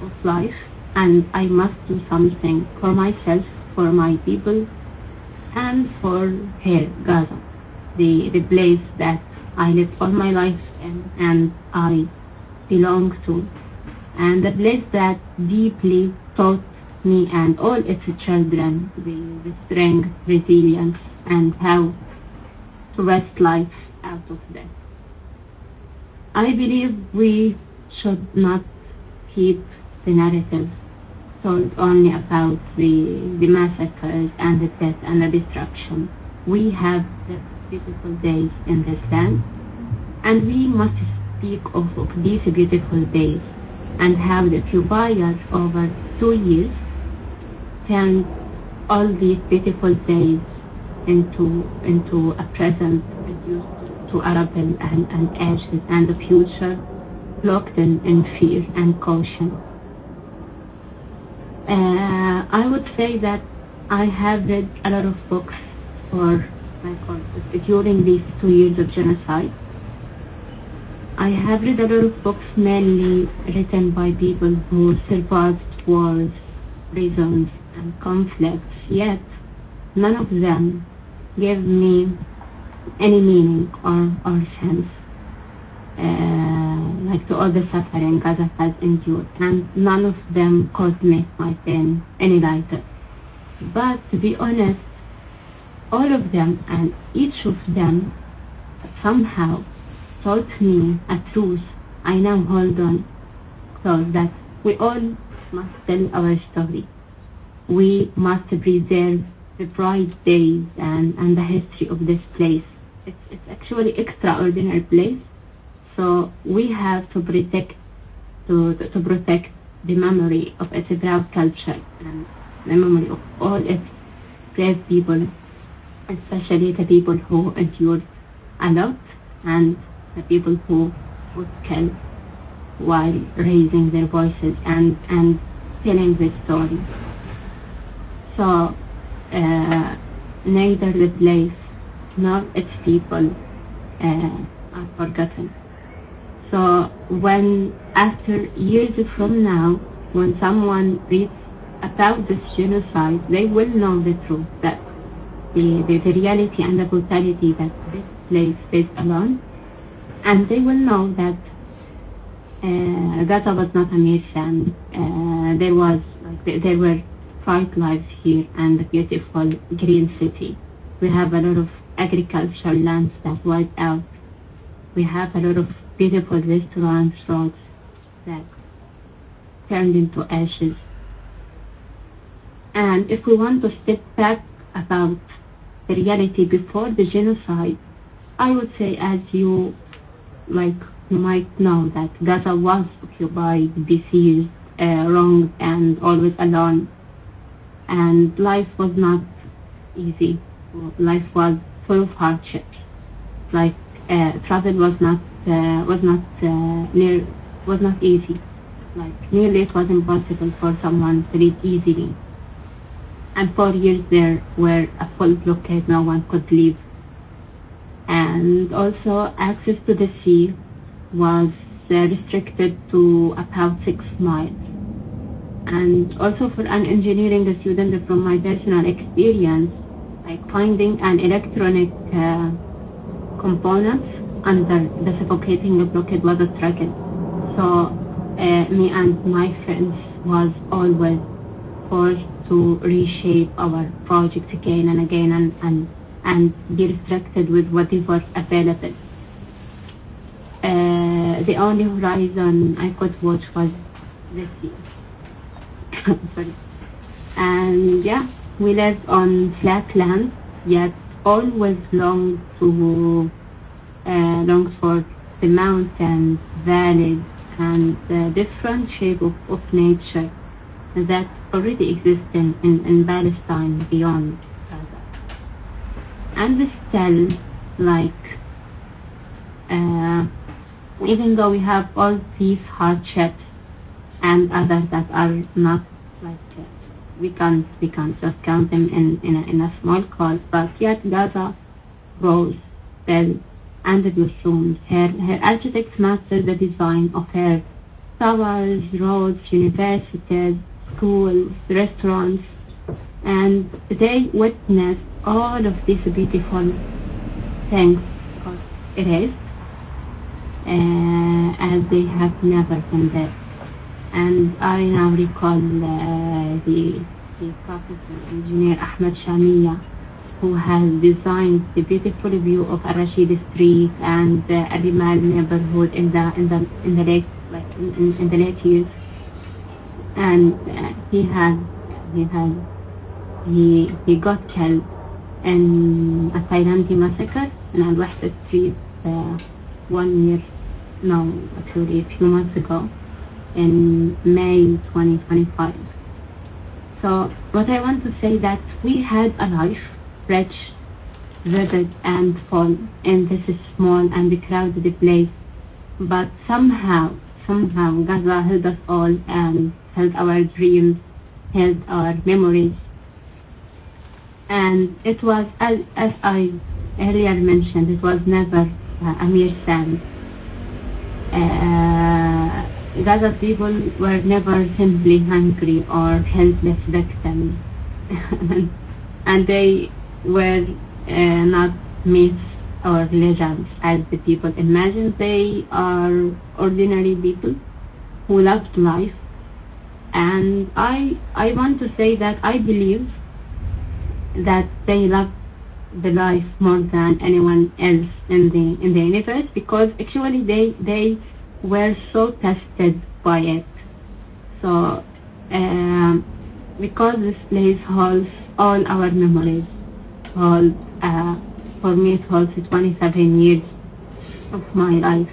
of life, and I must do something for myself, for my people, and for here, Gaza, the place that I lived all my life in and I belong to, and the place that deeply taught me and all its children the strength, resilience, and how to wrest life out of death. I believe we should not keep the narrative told only about the massacres and the death and the destruction. We have the beautiful days in this land, and we must speak of these beautiful days and how the occupiers over 2 years turned all these beautiful days into a present reduced to a rubble and ashes, and the future locked in fear and caution. I would say that I have read a lot of books for my courses during these 2 years of genocide. I have read a lot of books mainly written by people who survived wars, prisons, and conflicts, yet none of them gave me any meaning or sense, like to all the suffering Gaza has endured, and none of them could make my pain any lighter. But to be honest, all of them and each of them somehow taught me a truth I now hold on, so that we all must tell our story. We must preserve the bright days and the history of this place. It's actually extraordinary place, so we have to protect the memory of its proud culture and the memory of all its brave people, especially the people who endured a lot and the people who would kill while raising their voices and telling the story. So neither the place nor its people are forgotten. So when, after years from now, when someone reads about this genocide, they will know the truth, that the reality and the brutality that this place faced alone, and they will know that Gaza was not a mere sham. There were bright lives here and a beautiful green city. We have a lot of agricultural lands that wiped out. We have a lot of beautiful restaurants, roads that turned into ashes. And if we want to step back about the reality before the genocide, I would say, as you might know, that Gaza was occupied, besieged, wronged, and always alone. And life was not easy. Life was full of hardships. Travel was not easy. Nearly it was impossible for someone to live easily. And for years there were a full blockade, no one could leave. And also access to the sea was restricted to about 6 miles. And also for an engineering student, from my personal experience, finding an electronic components under the suffocating blockade was a struggle. So me and my friends was always forced to reshape our project again and again and be restricted with whatever available. The only horizon I could watch was the sea. Sorry. And yeah, we lived on flat land, yet always longed for the mountains, valleys, and the different shape of nature that already exist in Palestine beyond Gaza. And still, even though we have all these hardships and others that are not we can't just count them in a small cause, but yet Gaza rose, fell, and blossomed. Her architects mastered the design of her towers, roads, universities, schools, restaurants, and they witnessed all of these beautiful things erased as they have never been there. And I now recall the professor engineer Ahmed Shamiya, who has designed the beautiful view of Al-Rashid Street and Al-Rimal neighborhood in the late years. And he got killed in a Thailand massacre in Al-Wahda Street 1 year, no, actually a few months ago, in May 2025. So what I want to say that we had a life rich, vivid, and full in this small and crowded place, but somehow Gaza held us all and held our dreams, held our memories. And it was, as I earlier mentioned, it was never a mere stand. Gaza people were never simply hungry or helpless victims, and they were not myths or legends as the people imagine. They are ordinary people who loved life, and I want to say that I believe that they loved the life more than anyone else in the universe, because actually they were so tested by it. So because this place holds all our memories, for me it holds 27 years of my life,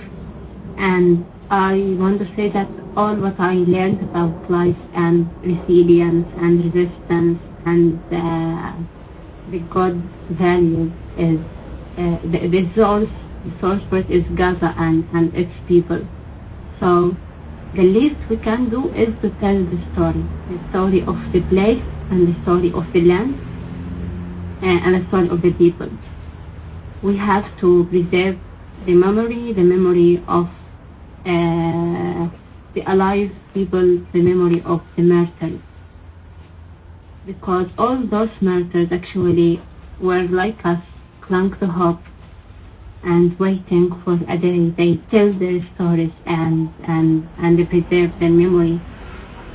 and I want to say that all what I learned about life and resilience and resistance and the God values is the source for it is Gaza and its people. So the least we can do is to tell the story of the place and the story of the land and the story of the people. We have to preserve the memory of the alive people, the memory of the murdered. Because all those murders actually were like us, clung to hope and waiting for a day they tell their stories and they preserve their memory.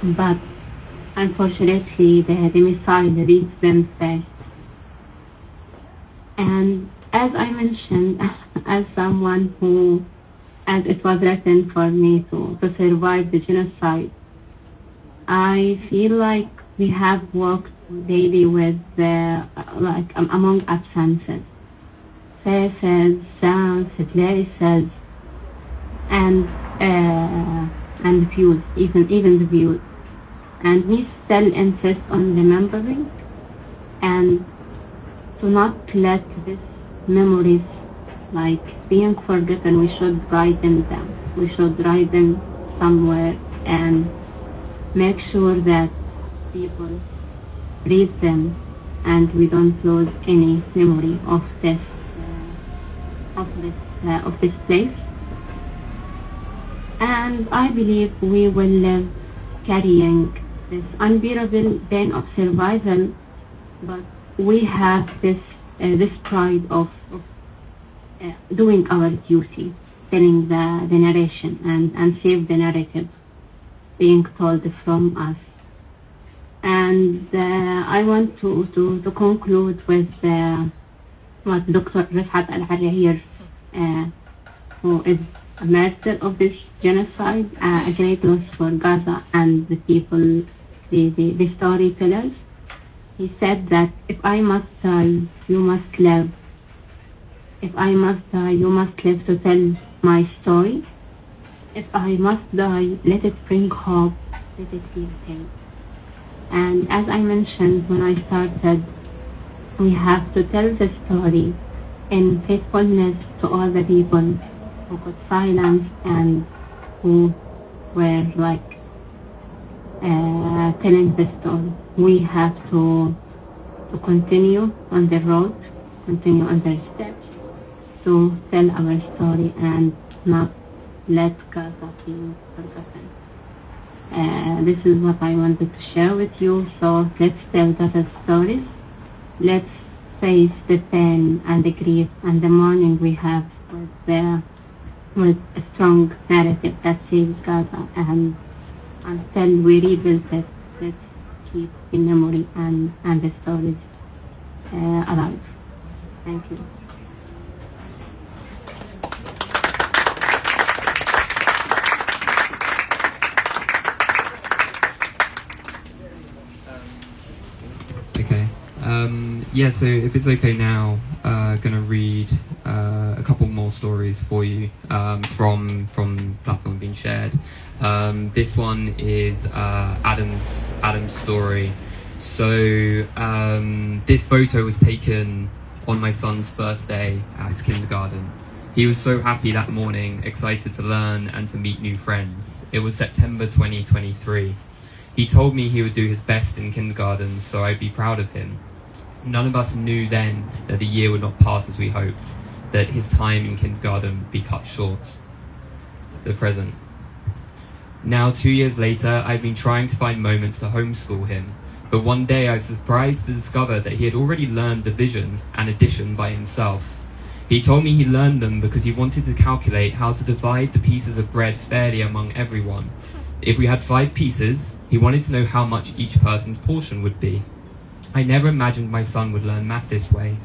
But unfortunately, the missile reached them first. And as I mentioned, as someone who, as it was written for me to survive the genocide, I feel like we have worked daily with among absences, faces, sounds, places, and views, even the views. And we still insist on remembering and to not let these memories being forgotten. We should write them down. We should write them somewhere and make sure that people read them and we don't lose any memory of this place. And I believe we will live carrying this unbearable pain of survival, but we have this pride of doing our duty, telling the narration and save the narrative being told from us. And I want to conclude with what Dr. Rifat Al-Hariri, who is a master of this genocide, a great loss for Gaza and the people, the storytellers. He said that if I must die, you must live. If I must die, you must live to tell my story. If I must die, let it bring hope, let it heal pain. And as I mentioned when I started, we have to tell the story in faithfulness to all the people who got silenced and who were telling the story. We have to continue on the road, continue on their steps to tell our story and not let Gaza be forgotten. This is what I wanted to share with you. So let's tell Gaza's stories. Let's face the pain and the grief and the mourning we have with a strong narrative that saves Gaza, and until we rebuild it, let's keep the memory and the stories alive. Thank you. Okay. So if it's okay now, gonna read a couple more stories for you from platform being shared. This one is Adam's story. So this photo was taken on my son's first day at kindergarten. He was so happy that morning, excited to learn and to meet new friends. It was September 2023. He told me he would do his best in kindergarten, so I'd be proud of him. None of us knew then that the year would not pass as we hoped, that his time in kindergarten would be cut short. The present. Now 2 years later, I've been trying to find moments to homeschool him, but one day I was surprised to discover that he had already learned division and addition by himself. He told me he learned them because he wanted to calculate how to divide the pieces of bread fairly among everyone. If we had 5 pieces, he wanted to know how much each person's portion would be. I never imagined my son would learn math this way.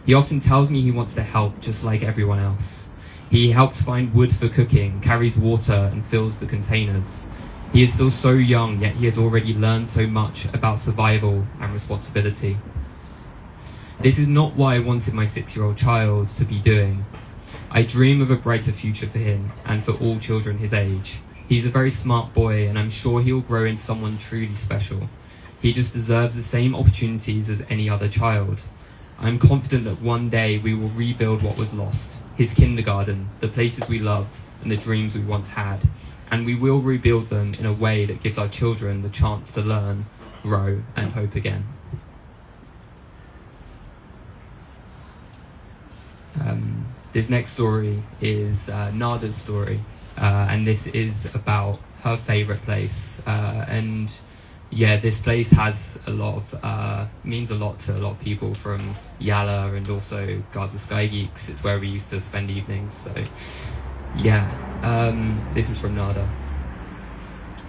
He often tells me he wants to help just like everyone else. He helps find wood for cooking, carries water and fills the containers. He is still so young, yet he has already learned so much about survival and responsibility. This is not what I wanted my 6-year-old child to be doing. I dream of a brighter future for him and for all children his age. He's a very smart boy and I'm sure he will grow into someone truly special. He just deserves the same opportunities as any other child. I'm confident that one day we will rebuild what was lost, his kindergarten, the places we loved, and the dreams we once had. And we will rebuild them in a way that gives our children the chance to learn, grow, and hope again. This next story is Nada's story, and this is about her favourite place. And yeah, this place has a lot of means a lot to a lot of people from Yala and also Gaza Sky Geeks. It's where we used to spend evenings. So yeah, this is from Nada.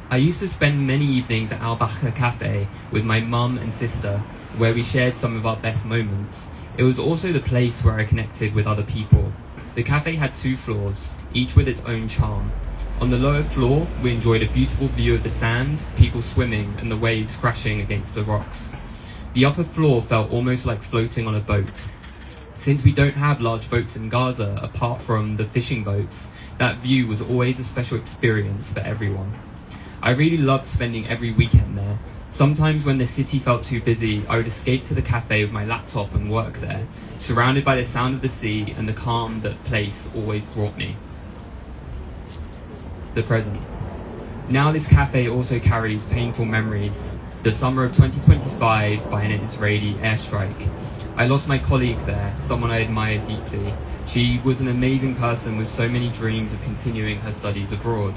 I used to spend many evenings at Al Bacha Cafe with my mum and sister, where we shared some of our best moments. It was also the place where I connected with other people. The cafe had 2 floors, each with its own charm. On the lower floor, we enjoyed a beautiful view of the sand, people swimming, and the waves crashing against the rocks. The upper floor felt almost like floating on a boat. Since we don't have large boats in Gaza, apart from the fishing boats, that view was always a special experience for everyone. I really loved spending every weekend there. Sometimes when the city felt too busy, I would escape to the cafe with my laptop and work there, surrounded by the sound of the sea and the calm that place always brought me. The present. Now this cafe also carries painful memories. The summer of 2025 by an Israeli airstrike. I lost my colleague there, someone I admired deeply. She was an amazing person with so many dreams of continuing her studies abroad.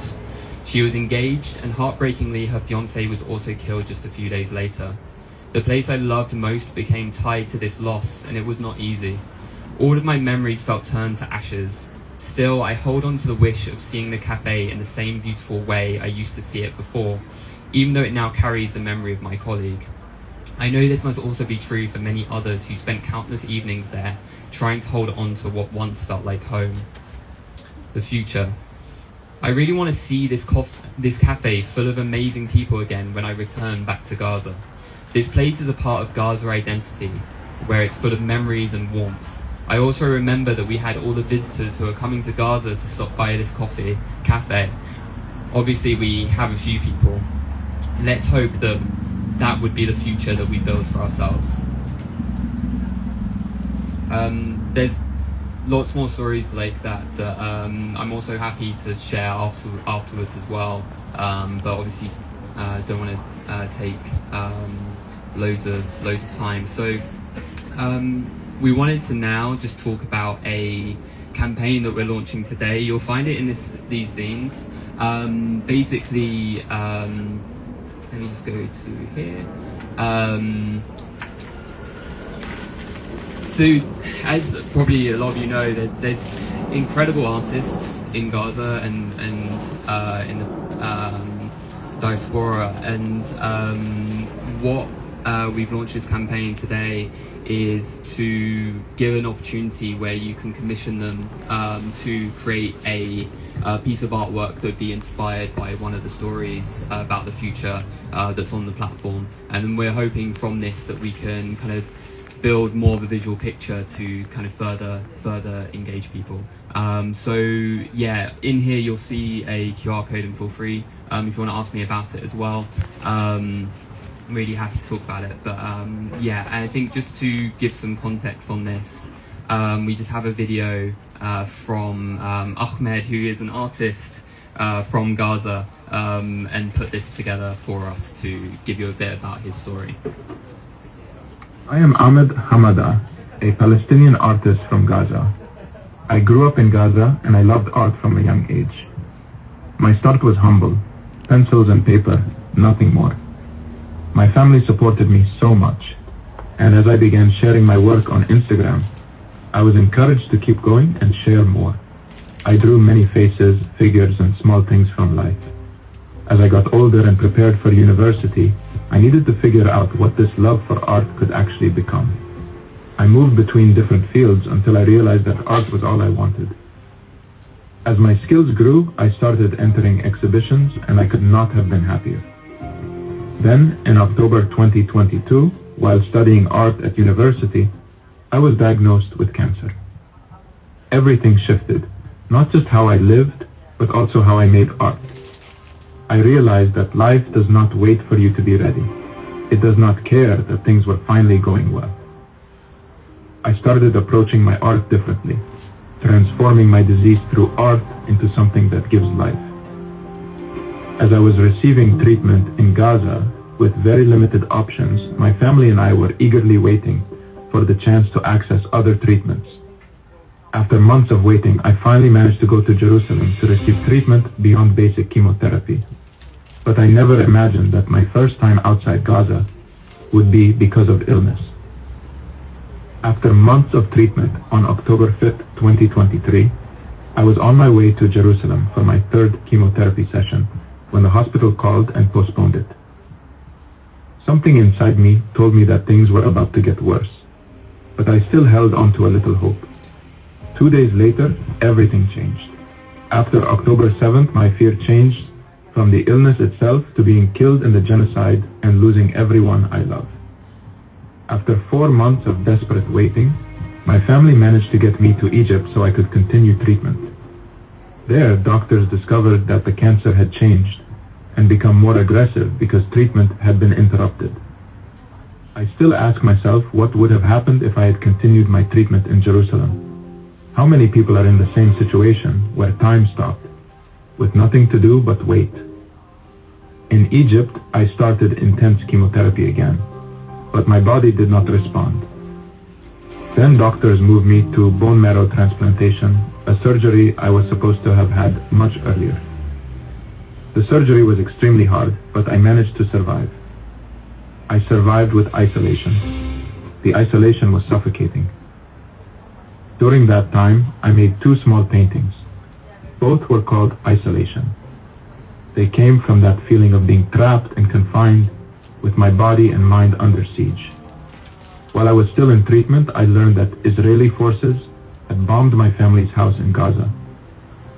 She was engaged, and heartbreakingly, her fiancé was also killed just a few days later. The place I loved most became tied to this loss, and it was not easy. All of my memories felt turned to ashes. Still, I hold on to the wish of seeing the cafe in the same beautiful way I used to see it before, even though it now carries the memory of my colleague. I know this must also be true for many others who spent countless evenings there, trying to hold on to what once felt like home. The future. I really want to see this cafe full of amazing people again when I return back to Gaza. This place is a part of Gaza identity, where it's full of memories and warmth. I also remember that we had all the visitors who are coming to Gaza to stop by this cafe. Obviously we have a few people. Let's hope that that would be the future that we build for ourselves. There's lots more stories like that I'm also happy to share afterwards as well. But obviously don't want to take loads of time. So we wanted to now just talk about a campaign that we're launching today. You'll find it in these zines. Basically, let me just go to here. So, as probably a lot of you know, there's incredible artists in Gaza and in the diaspora, and what we've launched this campaign today is to give an opportunity where you can commission them to create a piece of artwork that would be inspired by one of the stories about the future that's on the platform. And then we're hoping from this that we can kind of build more of a visual picture to kind of further engage people. So yeah, in here you'll see a QR code, and feel free if you want to ask me about it as well. I'm really happy to talk about it. But yeah, I think just to give some context on this, we just have a video from Ahmed, who is an artist from Gaza, and put this together for us to give you a bit about his story. I am Ahmed Hamada, a Palestinian artist from Gaza. I grew up in Gaza and I loved art from a young age. My start was humble, pencils and paper, nothing more. My family supported me so much, and as I began sharing my work on Instagram, I was encouraged to keep going and share more. I drew many faces, figures, and small things from life. As I got older and prepared for university, I needed to figure out what this love for art could actually become. I moved between different fields until I realized that art was all I wanted. As my skills grew, I started entering exhibitions, and I could not have been happier. Then, in October 2022, while studying art at university, I was diagnosed with cancer. Everything shifted, not just how I lived, but also how I made art. I realized that life does not wait for you to be ready. It does not care that things were finally going well. I started approaching my art differently, transforming my disease through art into something that gives life. As I was receiving treatment in Gaza with very limited options, my family and I were eagerly waiting for the chance to access other treatments. After months of waiting, I finally managed to go to Jerusalem to receive treatment beyond basic chemotherapy. But I never imagined that my first time outside Gaza would be because of illness. After months of treatment, on October 5th, 2023, I was on my way to Jerusalem for my third chemotherapy session when the hospital called and postponed it. Something inside me told me that things were about to get worse, but I still held on to a little hope. 2 days later, everything changed. After October 7th, my fear changed from the illness itself to being killed in the genocide and losing everyone I love. After 4 months of desperate waiting, my family managed to get me to Egypt so I could continue treatment. There, doctors discovered that the cancer had changed and become more aggressive because treatment had been interrupted. I still ask myself what would have happened if I had continued my treatment in Jerusalem. How many people are in the same situation where time stopped, with nothing to do but wait? In Egypt, I started intense chemotherapy again, but my body did not respond. Then doctors moved me to bone marrow transplantation, a surgery I was supposed to have had much earlier. The surgery was extremely hard, but I managed to survive. I survived with isolation. The isolation was suffocating. During that time, I made 2 small paintings. Both were called Isolation. They came from that feeling of being trapped and confined, with my body and mind under siege. While I was still in treatment, I learned that Israeli forces had bombed my family's house in Gaza.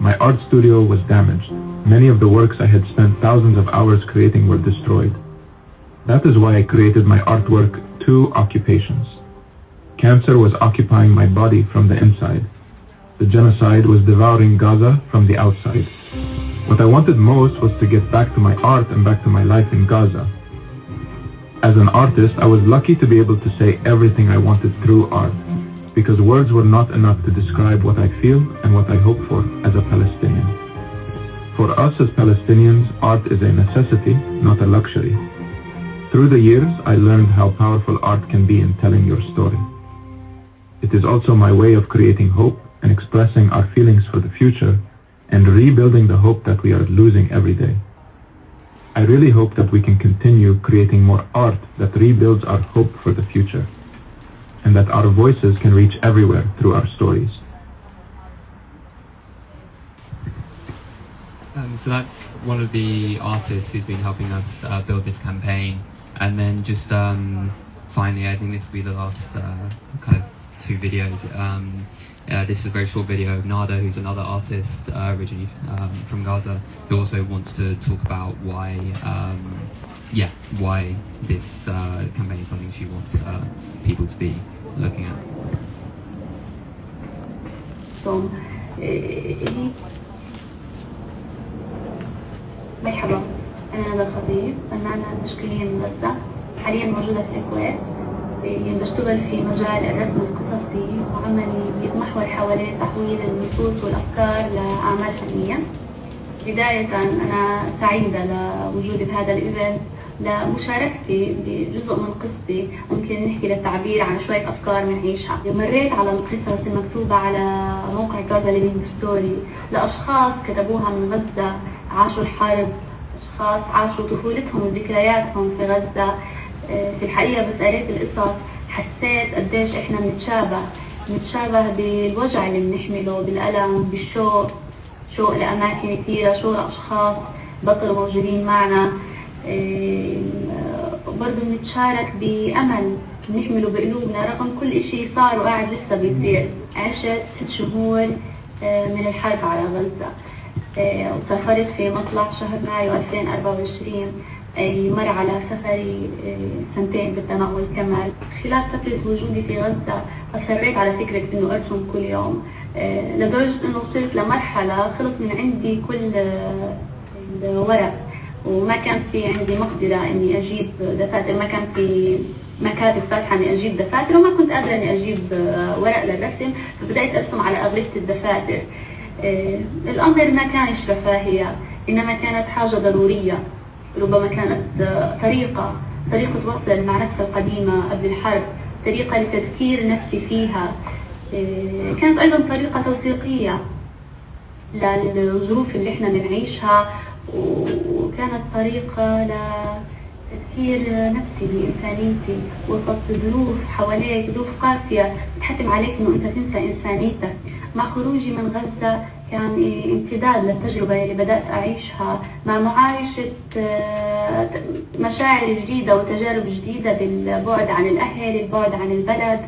My art studio was damaged. Many of the works I had spent thousands of hours creating were destroyed. That is why I created my artwork 2 occupations. Cancer was occupying my body from the inside. The genocide was devouring Gaza from the outside. What I wanted most was to get back to my art and back to my life in Gaza. As an artist, I was lucky to be able to say everything I wanted through art, because words were not enough to describe what I feel and what I hope for as a Palestinian. For us as Palestinians, art is a necessity, not a luxury. Through the years, I learned how powerful art can be in telling your story. It is also my way of creating hope and expressing our feelings for the future and rebuilding the hope that we are losing every day. I really hope that we can continue creating more art that rebuilds our hope for the future, and that our voices can reach everywhere through our stories. So that's one of the artists who's been helping us build this campaign. And then just finally, I think this will be the last kind of 2 videos. This is a very short video of Nada, who's another artist originally from Gaza, who also wants to talk about why this campaign is something she wants people to be looking at. مرحبا، أنا ندى الخطيب، فنانة تشكيلية من غزة، حاليا موجودة في الكويت. بشتغل في مجال الرسم القصصي وعملي يتمحور حوالين تحويل النصوص والأفكار لأعمال فنية. بداية أنا سعيدة لوجودي بهذا الإيفنت، لمشاركتي بجزء من قصتي، ممكن نحكي للتعبير عن شوية أفكار بنعيشها. مريت على القصص المكتوبة على موقع Gaza Living Story لأشخاص كتبوها من غزة، عاشوا الحرب، أشخاص عاشوا طفولتهم وذكرياتهم في غزة. في الحقيقة بس قريت القصص حسيت قديش إحنا بنتشابه بالوجع اللي بنحمله، بالألم، بالشوق، شوق لأماكن كثيرة، شوق لأشخاص بطلوا موجودين معنا. برضو بنتشارك بأمل بنحمله بقلوبنا رغم كل إشي صار وقاعد لسه بيصير. عشت 6 شهور من الحرب على غزة، وسافرت في مطلع شهر مايو 2024. مر على سفري 2 بالتنقل كمان. خلال فترة وجودي في غزة أصريت على فكرة إنه أرسم كل يوم، لدرجة إنه وصلت لمرحلة خلص من عندي كل الورق، وما كان في عندي مقدرة إني أجيب دفاتر، ما كان في مكاتب فاتحة إني أجيب دفاتر، وما كنت قادرة إني أجيب ورق للرسم، فبدأت أرسم على أغلفة الدفاتر. الأمر ما كانش رفاهية، إنما كانت حاجة ضرورية. ربما كانت طريقة توصل مع نفسي القديمة قبل الحرب، طريقة لتذكير نفسي فيها كانت أيضا طريقة توثيقية للظروف اللي احنا بنعيشها، وكانت طريقة لتفكير نفسي بإنسانيتي وسط ظروف حواليك، ظروف قاسية تحتم عليك إنه أنت تنسى إنسانيتك. مع خروجي من غزة كان امتداد للتجربة اللي بدأت أعيشها مع معايشة مشاعر جديدة وتجارب جديدة بالبعد عن الأهل، البعد عن البلد،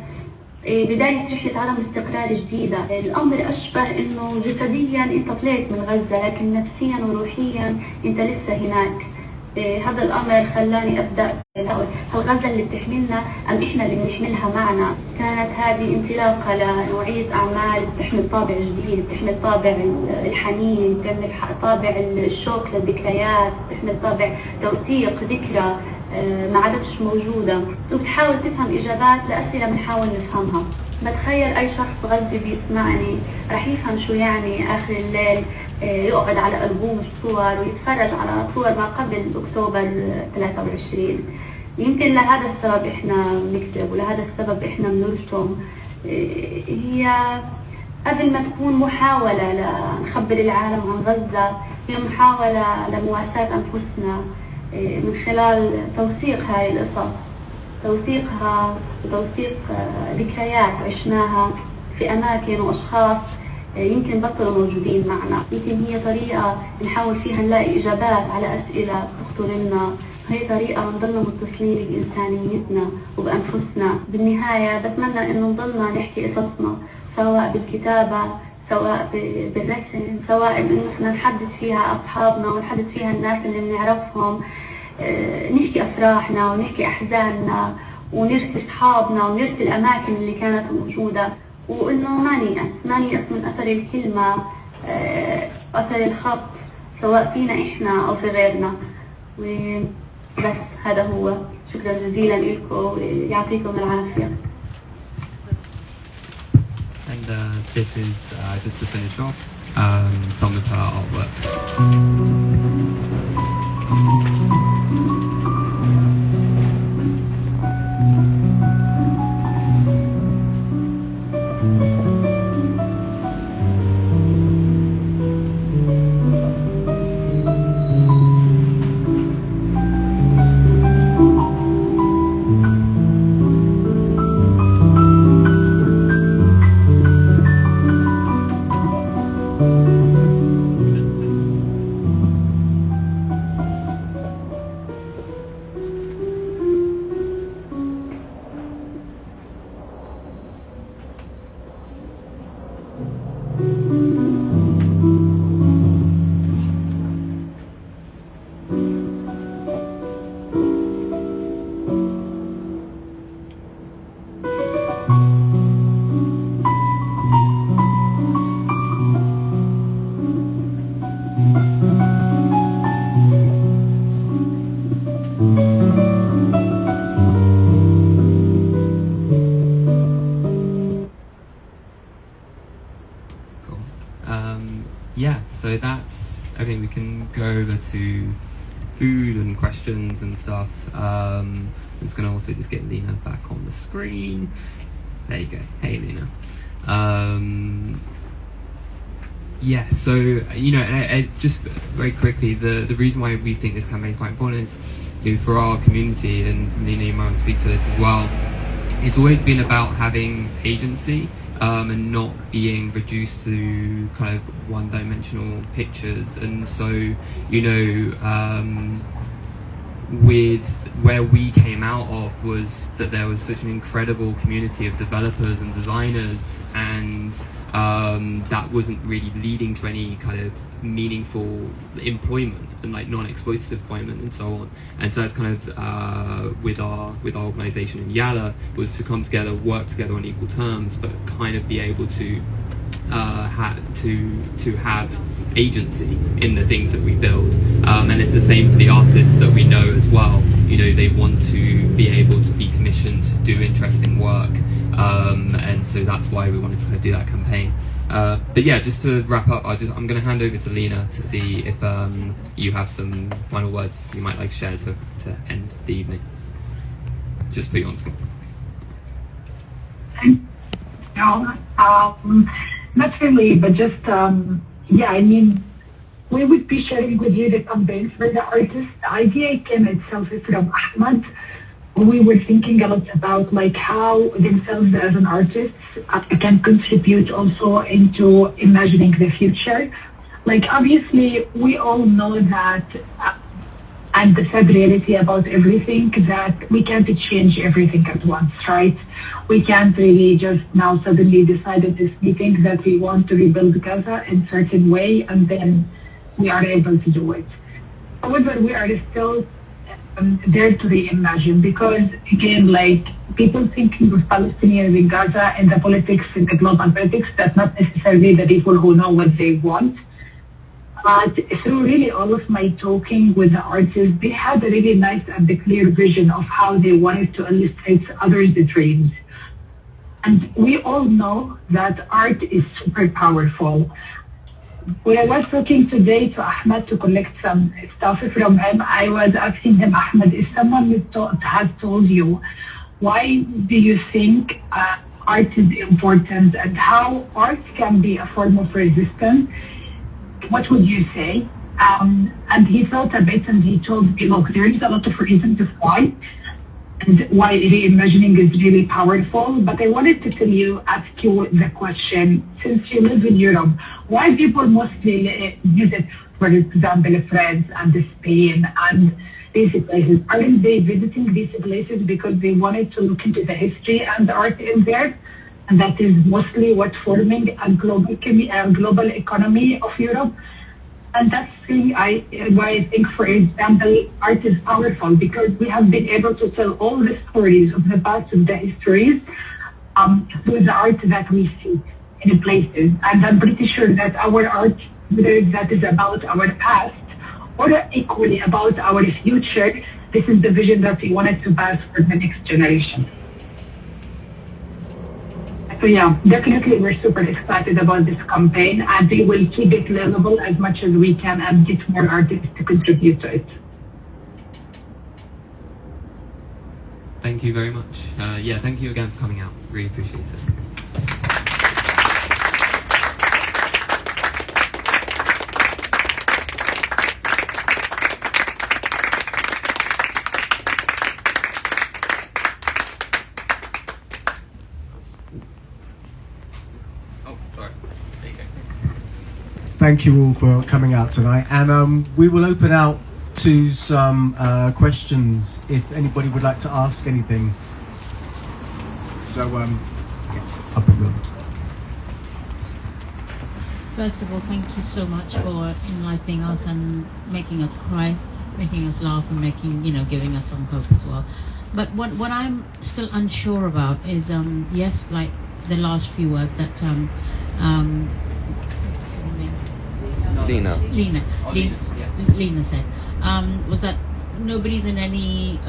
بداية رحلة عدم استقرار جديدة. الأمر أشبه إنه جسديا أنت طلعت من غزة، لكن نفسيا وروحيا أنت لسه هناك. هذا الأمر خلاني أبدأ هل غزة اللي بتحملنا أم إحنا اللي بنحملها معنا؟ كانت هذه انطلاقة لنوعية أعمال بتحمل طابع جديد، بتحمل طابع الحنين، بتحمل طابع الشوق للذكريات، بتحمل طابع توثيق ذكرى ما عادتش موجودة، وبتحاول تفهم إجابات لأسئلة بنحاول نفهمها. بتخيل أي شخص غزي بيسمعني رح يفهم شو يعني آخر الليل يقعد على ألبوم الصور ويتفرج على صور ما قبل أكتوبر 23. يمكن لهذا السبب إحنا بنكتب، ولهذا السبب إحنا بنرسم. هي قبل ما تكون محاولة لنخبر العالم عن غزة، هي محاولة لمواساة أنفسنا من خلال توثيق هاي القصص، توثيقها وتوثيق ذكريات عشناها في أماكن وأشخاص يمكن بطلوا موجودين معنا. يمكن هي طريقة نحاول فيها نلاقي إجابات على أسئلة تخطر لنا، هي طريقة نضلنا متصلين بإنسانيتنا وبأنفسنا. بالنهاية بتمنى إنه نضلنا نحكي قصصنا، سواء بالكتابة، سواء بالرسم، سواء إنه إحنا نحدث فيها أصحابنا ونحدث فيها الناس اللي بنعرفهم، نحكي أفراحنا ونحكي أحزاننا ونرثي أصحابنا ونرثي الأماكن اللي كانت موجودة، وإنه ما نيأس من أثر الكلمة، أثر الخط، سواء فينا إحنا أو في غيرنا. وبس هذا هو. شكرا جزيلا لكم ويعطيكم العافية. And this is just to finish off some of her artwork. Yeah, so that's, I think we can go over to food and questions and stuff. I'm just going to also just get Lina back on the screen. There you go. Hey, Lina. Yeah, so, you know, I just very quickly, the reason why we think this campaign is quite important is, you know, for our community, and Lina, you might speak to this as well, it's always been about having agency. And not being reduced to kind of one-dimensional pictures. And so, you know, with where we came out of was that there was such an incredible community of developers and designers, and that wasn't really leading to any kind of meaningful employment and like non-exploitative employment and so on. And so that's kind of with our organisation in Yala was to come together, work together on equal terms, but kind of be able to have agency in the things that we build. And it's the same for the artists that we know as well. You know, they want to be able to be commissioned to do interesting work, and so that's why we wanted to kind of do that campaign. But yeah, just to wrap up, I'm going to hand over to Lina to see if you have some final words you might like to share to end the evening. Just put you on screen. No, not really, but just, yeah, I mean, we would be sharing with you the campaigns for the artists. The idea came itself from Ahmed. We were thinking a lot about like how themselves as an artist can contribute also into imagining the future. Like obviously, we all know that, and the sad reality about everything, that we can't change everything at once, right? We can't really just now suddenly decide at this meeting that we want to rebuild Gaza in a certain way and then we are able to do it. However, we are still there to reimagine because, again, like people thinking of Palestinians in Gaza and the politics, in the global politics, that's not necessarily the people who know what they want. But through really all of my talking with the artists, they had a really nice and a clear vision of how they wanted to illustrate others' dreams. And we all know that art is super powerful. When I was talking today to Ahmed to collect some stuff from him, I was asking him, Ahmed, if someone has told you, why do you think art is important and how art can be a form of resistance? What would you say? And he thought a bit and he told me, look, there is a lot of reasons why and why reimagining is really powerful. But I wanted to ask you the question, since you live in Europe, why people mostly visit, for example, France and Spain and these places? Aren't they visiting these places because they wanted to look into the history and the art in there? And that is mostly what's forming a global economy of Europe. And that's why I think, for example, art is powerful because we have been able to tell all the stories of the past, of the histories, through the art that we see in places. And I'm pretty sure that our art, whether that is about our past or equally about our future, this is the vision that we wanted to pass for the next generation. So yeah, definitely we're super excited about this campaign and we will keep it learnable as much as we can and get more artists to contribute to it. Thank you very much. Yeah, thank you again for coming out. Really appreciate it. Thank you all for coming out tonight, and we will open out to some questions if anybody would like to ask anything. So, yes, up and go. First of all, thank you so much for enlightening us and making us cry, making us laugh, and giving us some hope as well. But what I'm still unsure about is, yes, like the last few words that Lina said, was that nobody's in any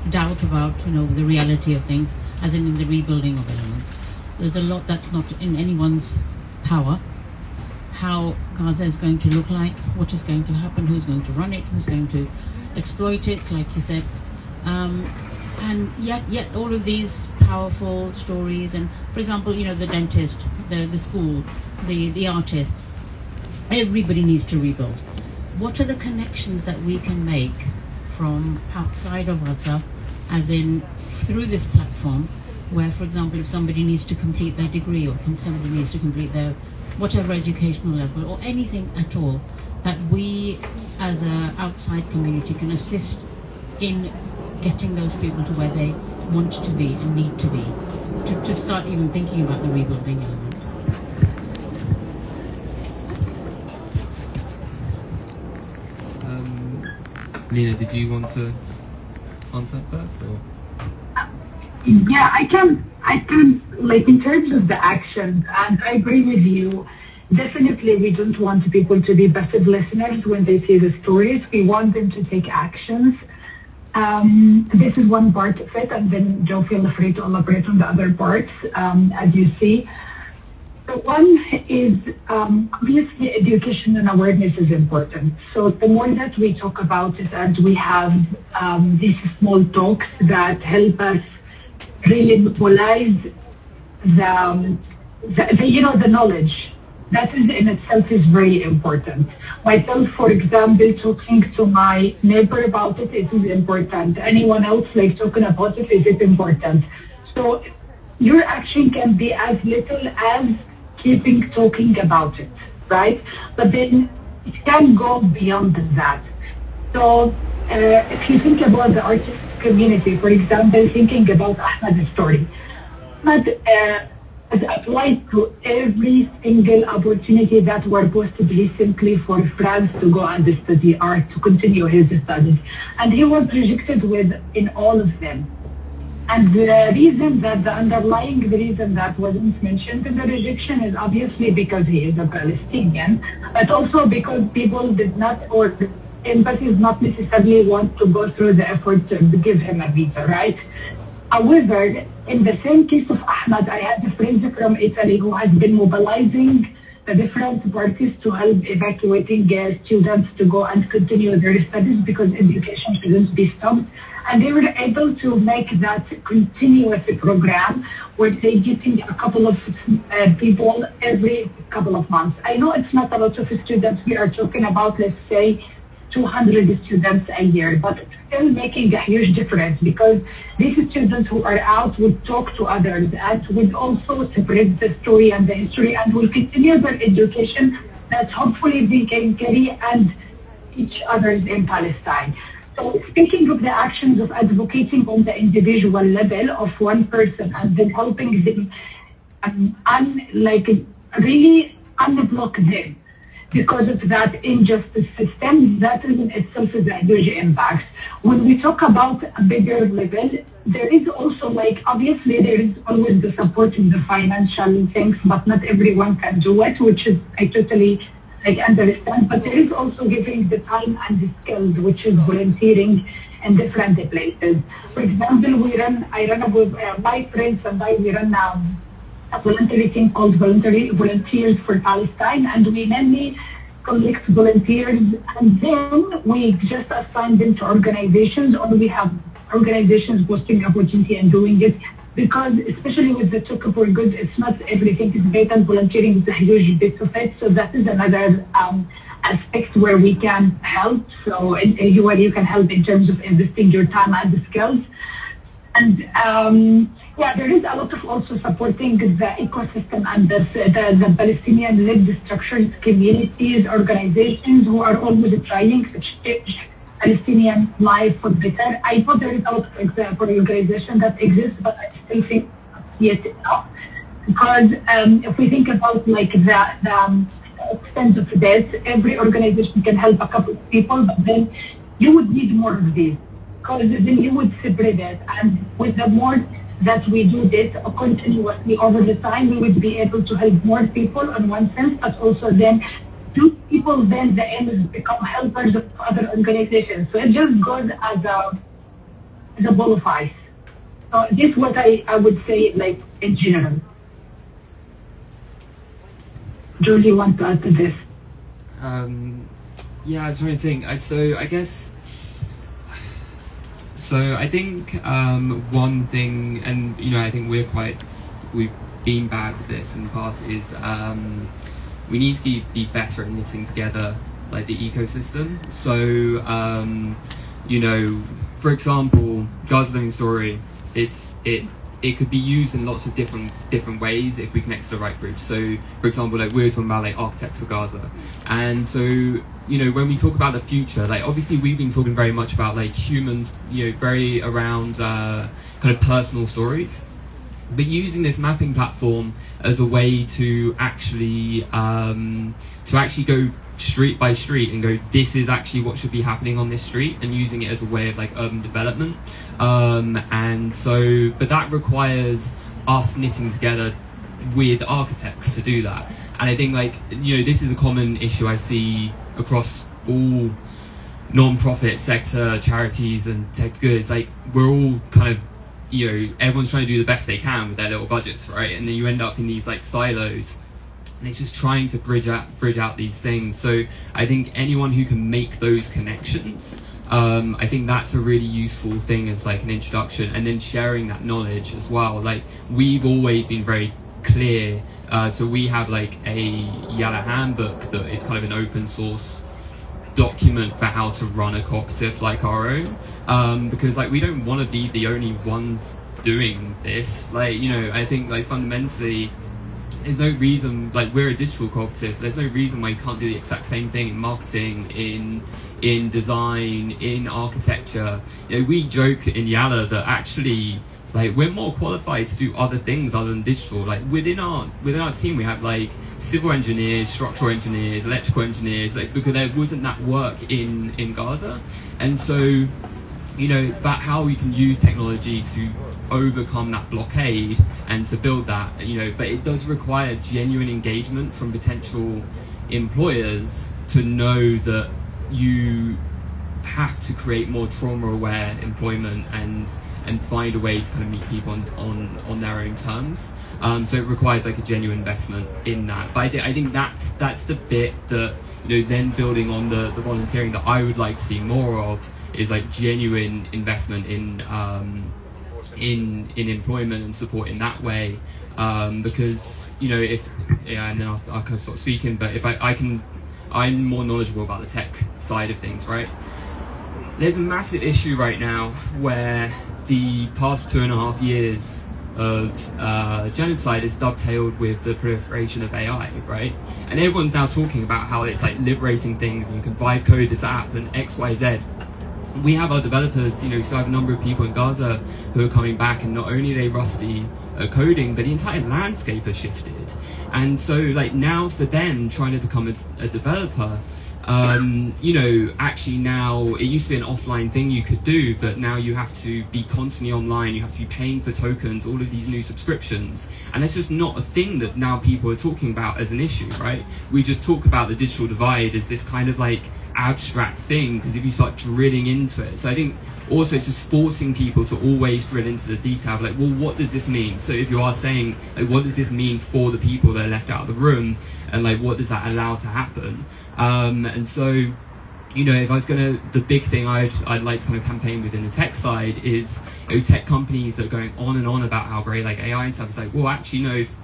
doubt about the reality of things, as in the rebuilding of elements. There's a lot that's not in anyone's power. How Gaza is going to look like, what is going to happen, who's going to run it, who's going to exploit it, like you said. And yet all of these powerful stories, and for example, the dentist, the school, the artists, everybody needs to rebuild. What are the connections that we can make from outside of Gaza, as in through this platform, where, for example, if somebody needs to complete their degree or somebody needs to complete their whatever educational level or anything at all, that we as an outside community can assist in getting those people to where they want to be and need to be, to start even thinking about the rebuilding element. Lina, did you want to answer first, or? Yeah, I can, like, in terms of the actions, and I agree with you, definitely we don't want people to be passive listeners when they see the stories. We want them to take actions. This is one part of it, and then Joe, feel free to elaborate on the other parts, as you see. So one is, obviously, education and awareness is important. So the more that we talk about it and we have these small talks that help us really mobilize the knowledge. That is in itself is very important. Myself, for example, talking to my neighbor about it, it is important. Anyone else like talking about it, it is important. So your action can be as little as keeping talking about it, right? But then it can go beyond that. So if you think about the artist community, for example, thinking about Ahmad's story, Ahmad has applied to every single opportunity that were posted recently for France to go and study art, to continue his studies. And he was rejected in all of them. And the underlying reason that wasn't mentioned in the rejection is obviously because he is a Palestinian, but also because people did not, or embassies not necessarily want to go through the effort to give him a visa, right? However, in the same case of Ahmad, I had a friend from Italy who has been mobilizing the different parties to help evacuating students to go and continue their studies because education shouldn't be stopped. And they were able to make that continuous program where they're getting a couple of people every couple of months. I know it's not a lot of students. We are talking about, let's say, 200 students a year, but it's still making a huge difference because these students who are out would talk to others and would also spread the story and the history and will continue their education that hopefully they can carry and teach others in Palestine. So speaking of the actions of advocating on the individual level of one person and then helping them really unblock them because of that injustice system, that in itself is a huge impact. When we talk about a bigger level, there is also obviously there is always the support in the financial things, but not everyone can do it, which is I totally understand, but there is also giving the time and the skills, which is volunteering in different places. For example, I run with my friends and we run a voluntary thing called Volunteers for Palestine, and we mainly collect volunteers and then we just assign them to organizations, or we have organizations posting opportunity and doing it. Because especially with the Talk for Good, it's not everything is great and volunteering is a huge bit of it. So that is another aspect where we can help. So where you can help in terms of investing your time and skills. And there is a lot of also supporting the ecosystem and the Palestinian-led structures, communities, organizations who are always trying to change Palestinian life for better. I know there is a lot of organizations that exist, but I still think not yet enough. Because if we think about the extent of this, every organization can help a couple of people, but then you would need more of these. Because then you would spread it. And with the more that we do this continuously over the time, we would be able to help more people in one sense, but also then people then the aim is become helpers of other organizations. So it just goes as a ball of ice. So this is what I would say in general. Julie, want to add to this? I was trying to think. I think one thing, and I think we've been bad with this in the past, is we need to be better at knitting together the ecosystem. So for example, Gaza Living Story, it could be used in lots of different ways if we connect to the right groups. So for example, we were talking about Architects for Gaza, and so when we talk about the future, obviously we've been talking very much about humans, very around kind of personal stories, but using this mapping platform as a way to actually go street by street and go, this is actually what should be happening on this street, and using it as a way of urban development. But that requires us knitting together with architects to do that. And I think this is a common issue I see across all non-profit sector, charities and tech goods. We're all kind of, everyone's trying to do the best they can with their little budgets, right? And then you end up in these silos, and it's just trying to bridge out these things. So I think anyone who can make those connections I think that's a really useful thing as like an introduction, and then sharing that knowledge as well. Like we've always been very clear, so we have like a Yalla handbook that is kind of an open source document for how to run a cooperative like our own, because like we don't want to be the only ones doing this. Like, you know, I think like fundamentally there's no reason, like we're a digital cooperative, there's no reason why you can't do the exact same thing in marketing, in design, in architecture. You know, we joke in Yalla that actually like we're more qualified to do other things other than digital. Like within our team we have like civil engineers, structural engineers, electrical engineers, like because there wasn't that work in Gaza. And so, you know, it's about how we can use technology to overcome that blockade and to build that, you know, but it does require genuine engagement from potential employers to know that you have to create more trauma-aware employment and find a way to kind of meet people on their own terms. So it requires like a genuine investment in that. But I think that's the bit that, you know, then building on the volunteering that I would like to see more of is like genuine investment in employment and support in that way. Because, you know, and then I'll kind of stop speaking, but if I'm more knowledgeable about the tech side of things, right? There's a massive issue right now where the past 2.5 years of genocide is dovetailed with the proliferation of AI, right? And everyone's now talking about how it's like liberating things and you can vibe code this app and X, Y, Z. We have our developers, you know, so I have a number of people in Gaza who are coming back, and not only are they rusty at coding, but the entire landscape has shifted. And so like now for them trying to become a developer, you know, actually now it used to be an offline thing you could do, but now you have to be constantly online, you have to be paying for tokens, all of these new subscriptions, and that's just not a thing that now people are talking about as an issue, right? We just talk about the digital divide as this kind of like abstract thing, because if you start drilling into it, so I think also it's just forcing people to always drill into the detail of like, well, what does this mean? So if you are saying like, what does this mean for the people that are left out of the room, and like what does that allow to happen? And so, you know, if I was the big thing I'd like to kind of campaign within the tech side is, you know, tech companies that are going on and on about how great like AI and stuff. It's like, well, actually, no, if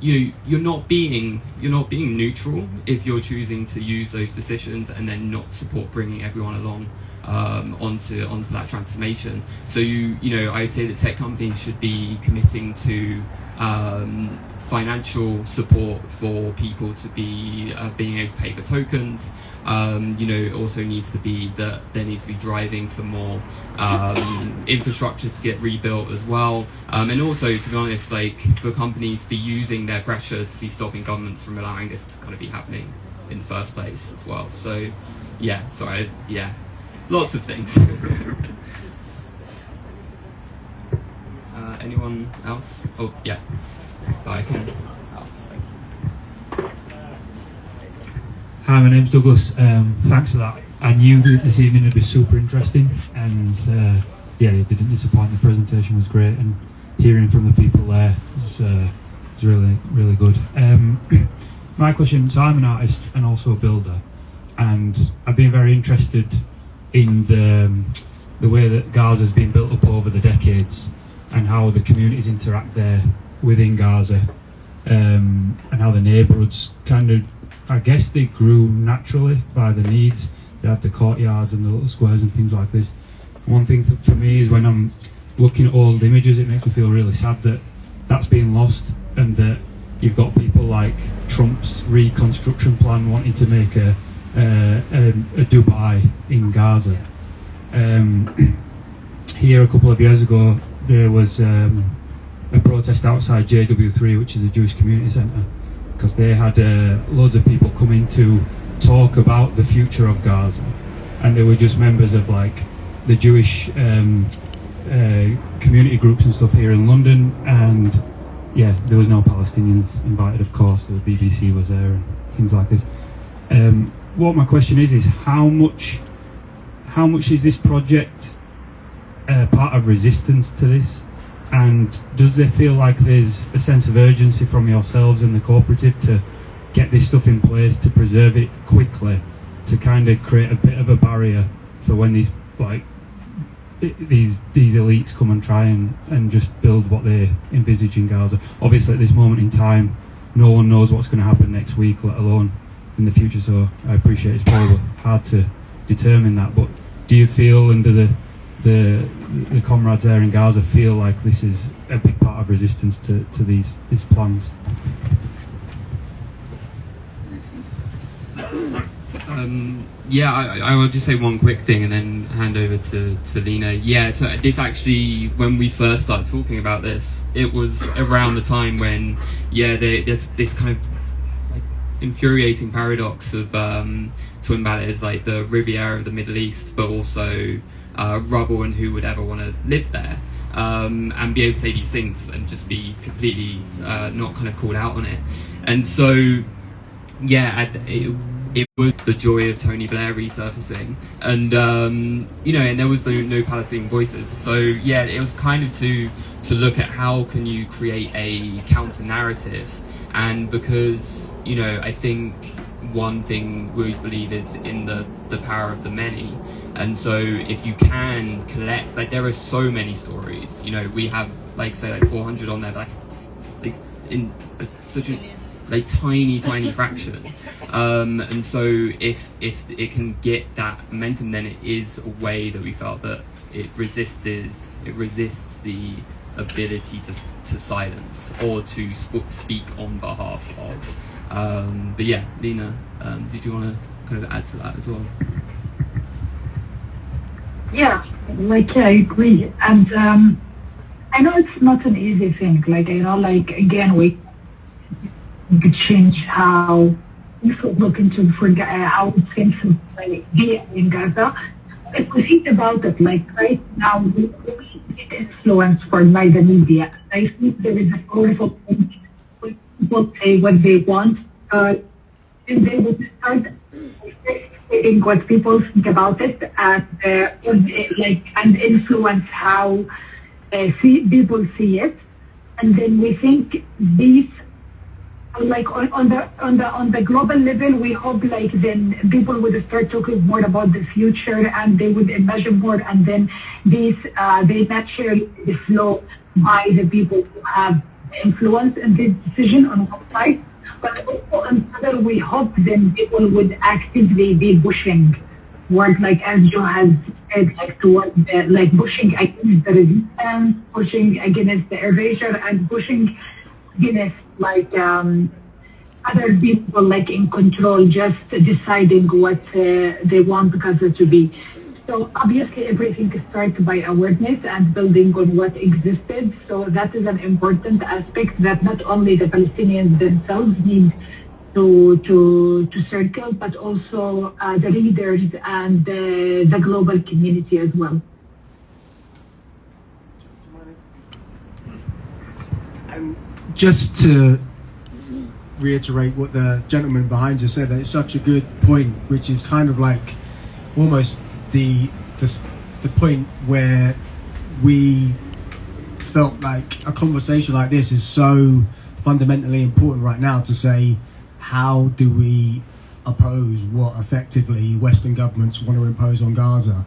you're not being neutral if you're choosing to use those positions and then not support bringing everyone along onto that transformation. So you know, I'd say that tech companies should be committing to financial support for people to be being able to pay for tokens. You know, it also needs to be that there needs to be driving for more infrastructure to get rebuilt as well. And also, to be honest, like for companies to be using their pressure to be stopping governments from allowing this to kind of be happening in the first place as well. So yeah, sorry, yeah, lots of things. Anyone else? Oh yeah. So I can. Oh, thank you. Hi, my name's Douglas. Thanks for that. I knew that this evening would be super interesting, and yeah, it didn't disappoint. The presentation was great, and hearing from the people there was really, really good. My question, so I'm an artist and also a builder, and I've been very interested in the way that Gaza has been built up over the decades, and how the communities interact there within Gaza, and how the neighbourhoods kind of, I guess they grew naturally by the needs. They had the courtyards and the little squares and things like this. One thing for me is when I'm looking at old images, it makes me feel really sad that that's being lost, and that you've got people like Trump's reconstruction plan wanting to make a Dubai in Gaza. Here a couple of years ago there was a protest outside JW3, which is a Jewish community centre, because they had loads of people coming to talk about the future of Gaza, and they were just members of like the Jewish community groups and stuff here in London. And yeah, there was no Palestinians invited, of course. The BBC was there and things like this. What my question is how much is this project part of resistance to this? And does it feel like there's a sense of urgency from yourselves and the cooperative to get this stuff in place, to preserve it quickly, to kind of create a bit of a barrier for when these like these elites come and try and just build what they envisage in Gaza. Obviously, at this moment in time, no one knows what's going to happen next week, let alone in the future. So I appreciate it's probably hard to determine that. But do you feel under the comrades there in Gaza feel like this is a big part of resistance to these plans? I will just say one quick thing and then hand over to Lina. Yeah, so this actually, when we first started talking about this, it was around the time when, there's this kind of like infuriating paradox of Twin Ballet is like the Riviera of the Middle East, but also rubble, and who would ever want to live there, and be able to say these things and just be completely not kind of called out on it. And so, it was the joy of Tony Blair resurfacing, and and there was no Palestinian voices. So it was kind of to look at how can you create a counter narrative, and because I think one thing we always believe is in the power of the many, and so if you can collect, like, there are so many stories. We have like 400 on there. That's like in such a tiny fraction, and so if it can get that momentum, then it is a way that we felt that it resists the ability to silence or to speak on behalf of. But Lina, did you want to kind of add to that as well? Yeah, I agree, and I know it's not an easy thing. Again, we could change how things would look into how things would be in Gaza. If we think about it, right now, we get influenced by the media. I think there is a powerful point when people say what they want, and they would start saying what people think about it, and influence how people see it, and then we think these. On the global level, we hope then people would start talking more about the future, and they would imagine more, and then they naturally flow by the people who have influence in this decision on one side. But also on the other, we hope then people would actively be pushing towards, as Joe has said, towards pushing against the resistance, pushing against the erasure, and pushing against other people in control, just deciding what they want Gaza to be. So obviously everything starts by awareness and building on what existed. So that is an important aspect that not only the Palestinians themselves need to circle, but also the leaders and the global community as well. Just to reiterate what the gentleman behind you said, that it's such a good point, which is kind of like almost the point where we felt like a conversation like this is so fundamentally important right now, to say, how do we oppose what effectively Western governments want to impose on Gaza,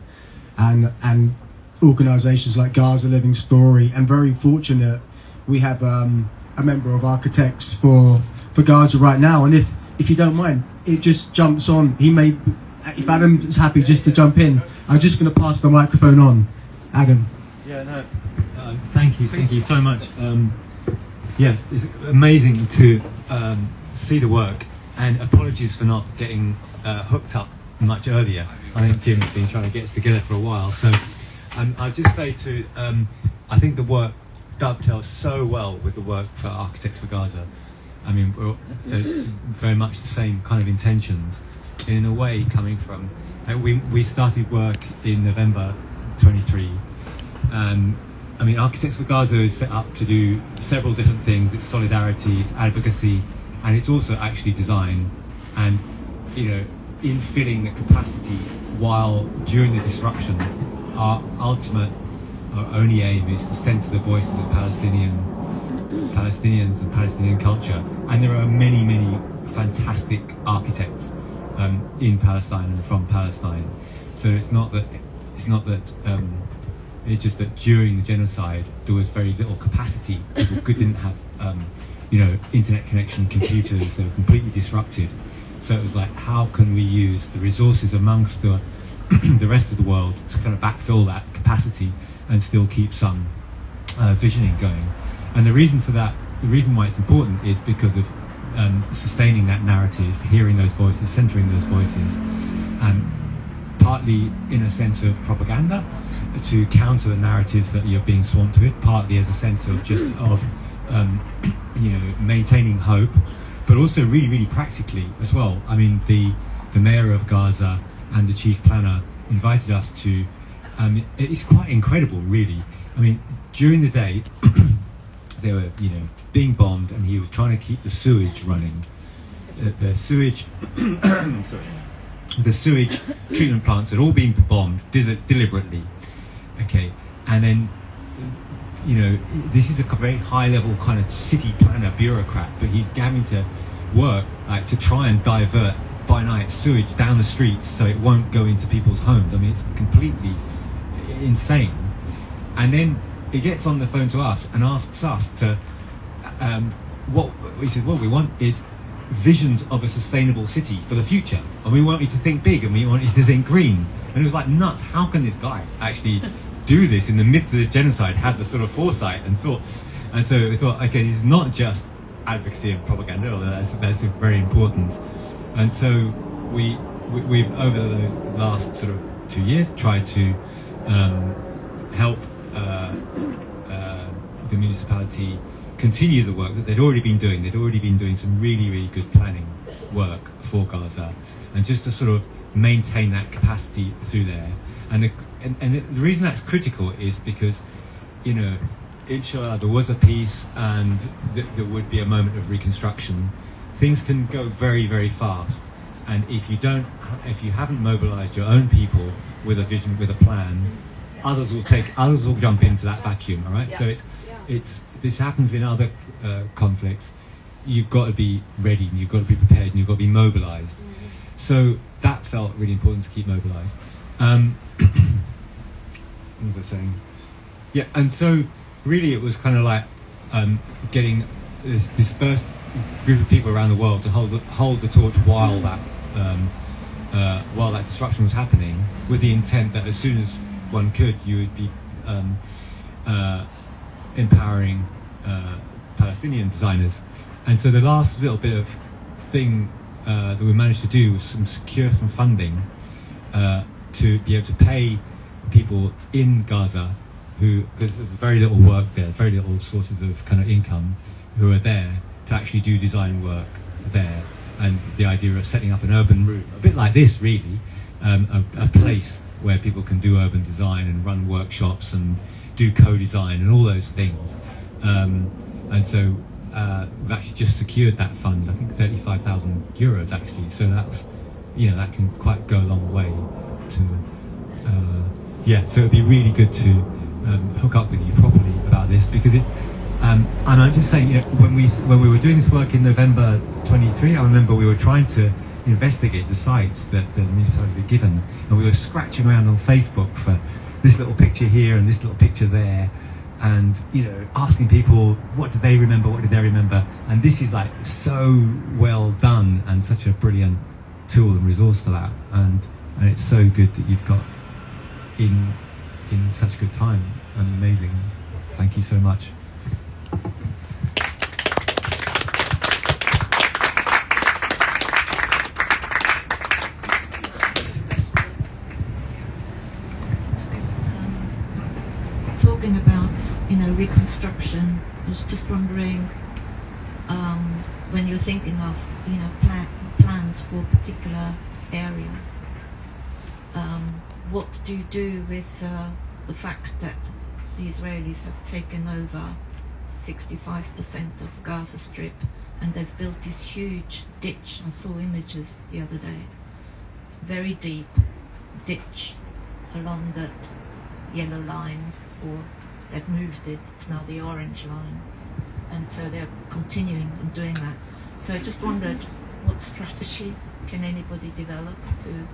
and organisations like Gaza Living Story, and very fortunate we have a member of Architects for Gaza right now, and if you don't mind, it just jumps on. If Adam's happy just to jump in, I'm just going to pass the microphone on. Adam. Yeah, no. Thank you so much. It's amazing to see the work, and apologies for not getting hooked up much earlier. I think Jim's been trying to get us together for a while. So I'll just say I think the work dovetails so well with the work for Architects for Gaza. I mean, we're very much the same kind of intentions, in a way coming from, we started work in November 23. I mean, Architects for Gaza is set up to do several different things. It's solidarity, it's advocacy, and it's also actually design, and in filling the capacity while during the disruption, our only aim is to centre the voices of Palestinians and Palestinian culture. And there are many, many fantastic architects in Palestine and from Palestine. So it's not that it's not that. It's just that during the genocide there was very little capacity. People didn't have internet connection, computers. They were completely disrupted. So it was like, how can we use the resources amongst the the rest of the world to kind of backfill that capacity and still keep some visioning going? And the reason for that, the reason why it's important, is because of sustaining that narrative, hearing those voices, centering those voices, partly in a sense of propaganda to counter the narratives that you're being swamped with, partly as a sense of just of maintaining hope, but also really, really practically as well. I mean, the mayor of Gaza and the chief planner invited us to. It's quite incredible, really. I mean, during the day they were, being bombed, and he was trying to keep the sewage running. The sewage, the sewage treatment plants had all been bombed deliberately. Okay, and then, this is a very high-level kind of city planner bureaucrat, but he's having to work to try and divert by night sewage down the streets so it won't go into people's homes. I mean, it's completely insane. And then he gets on the phone to us and asks us to, he said, what we want is visions of a sustainable city for the future, and we want you to think big, and we want you to think green. And it was like, nuts, how can this guy actually do this in the midst of this genocide, have the sort of foresight and thought? And so we thought, okay, this is not just advocacy and propaganda, although that's very important. And so we've over the last sort of 2 years tried to help the municipality continue the work that they'd already been doing. They'd already been doing some really, really good planning work for Gaza, and just to sort of maintain that capacity through there. And the reason that's critical is because, inshallah, there was a peace, and there would be a moment of reconstruction. Things can go very, very fast, and if you haven't mobilized your own people with a vision, with a plan, others will jump into that vacuum. All right. Yeah. So this happens in other conflicts. You've got to be ready, and you've got to be prepared, and you've got to be mobilized. So that felt really important to keep mobilized. What was I saying? Yeah, and so really it was kind of like getting this dispersed group of people around the world to hold the torch while that disruption was happening, with the intent that as soon as one could, you would be empowering Palestinian designers. And so the last little bit of thing that we managed to do was secure some funding to be able to pay people in Gaza, because there's very little work there, very little sources of kind of income, who are there to actually do design work there. And the idea of setting up an urban room, a bit like this really, a place where people can do urban design and run workshops and do co-design and all those things. And so we've actually just secured that fund, I think 35,000 euros actually. So that's, that can quite go a long way to, so it'd be really good to hook up with you properly about this, because it, and I'm just saying, when we were doing this work in November 23, I remember we were trying to investigate the sites that the municipality had given, and we were scratching around on Facebook for this little picture here and this little picture there, and asking people what did they remember, and this is like so well done and such a brilliant tool and resource for that, and it's so good that you've got in such good time, and amazing. Thank you so much. Talking about reconstruction, I was just wondering, when you're thinking of plans for particular areas, what do you do with the fact that the Israelis have taken over 65% of Gaza Strip, and they've built this huge ditch? I saw images the other day, very deep ditch along that yellow line, or they've moved it, it's now the orange line, and so they're continuing and doing that. So I just wondered, what strategy can anybody develop to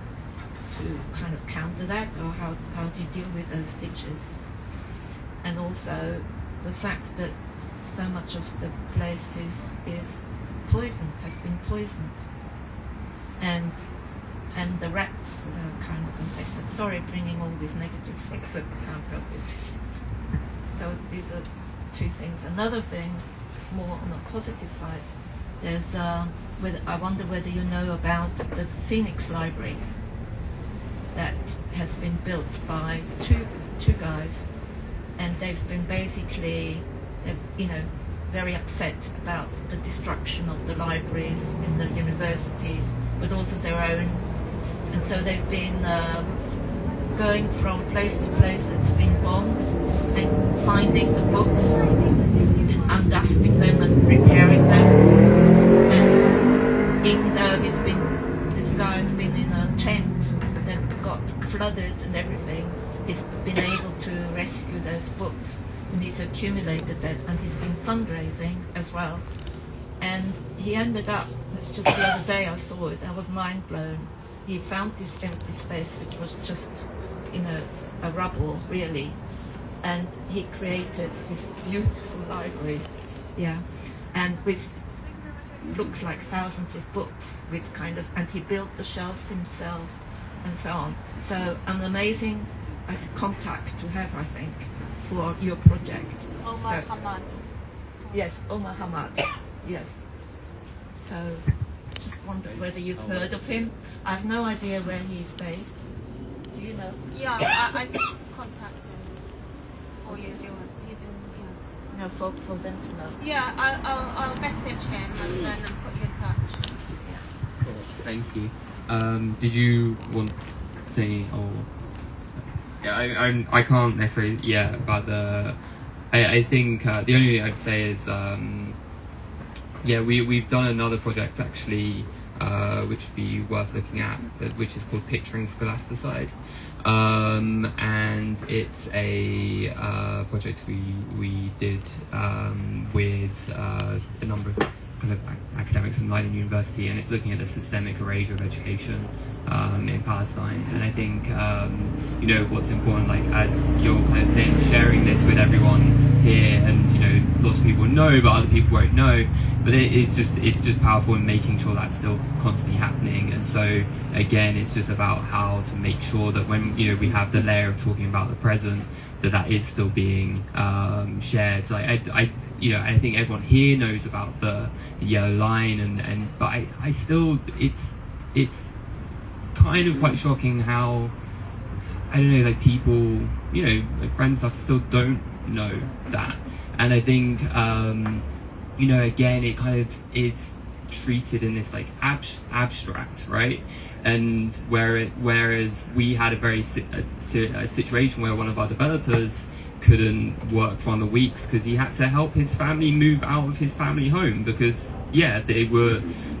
to kind of counter that, or how do you deal with those ditches? And also the fact that so much of the place is poisoned, has been poisoned, and the rats are kind of infested. Sorry, bringing all these negative things that I can't help it. So these are two things. Another thing, more on the positive side, there's I wonder whether you know about the Phoenix Library that has been built by two guys, and they've been basically, very upset about the destruction of the libraries in the universities, but also their own. And so they've been going from place to place that's been bombed and finding the books, undusting them and repairing them. And even though this guy's been in a tent that got flooded and everything, he's been able to rescue those books. And he's accumulated that, and he's been fundraising as well. And he ended up, it's just the other day I saw it, I was mind blown. He found this empty space which was just, a rubble really. And he created this beautiful library, and with looks like thousands of books with and he built the shelves himself and so on. So an amazing contact to have, I think, for your project. Omar Hamad. Yes, Omar Hamad. Yes. So, just wondering whether you've heard of him. I have no idea where he's based. Do you know? Yeah, I can contact him for you if you want. He's in, No, for them to know. Yeah, I'll message him and then put you in touch. Cool. Thank you. Did you want to say Yeah, I can't necessarily, about the, I think the only thing I'd say is, we've done another project actually, which would be worth looking at, which is called Picturing Scholasticide. And it's a project we did with a number of kind of academics from Leiden University, and it's looking at the systemic erasure of education in Palestine. And I think what's important, like as you're kind of then sharing this with everyone here, and lots of people know, but other people won't know. But it's just powerful in making sure that's still constantly happening. And so again, it's just about how to make sure that when we have the layer of talking about the present, that is still being shared. Like I think everyone here knows about the yellow line, but I still, it's kind of quite shocking how, I don't know, like people, like friends stuff still don't know that. And I think, again, it kind of, it's treated in this like abstract, right? And whereas we had a situation where one of our developers couldn't work for the weeks because he had to help his family move out of his family home because the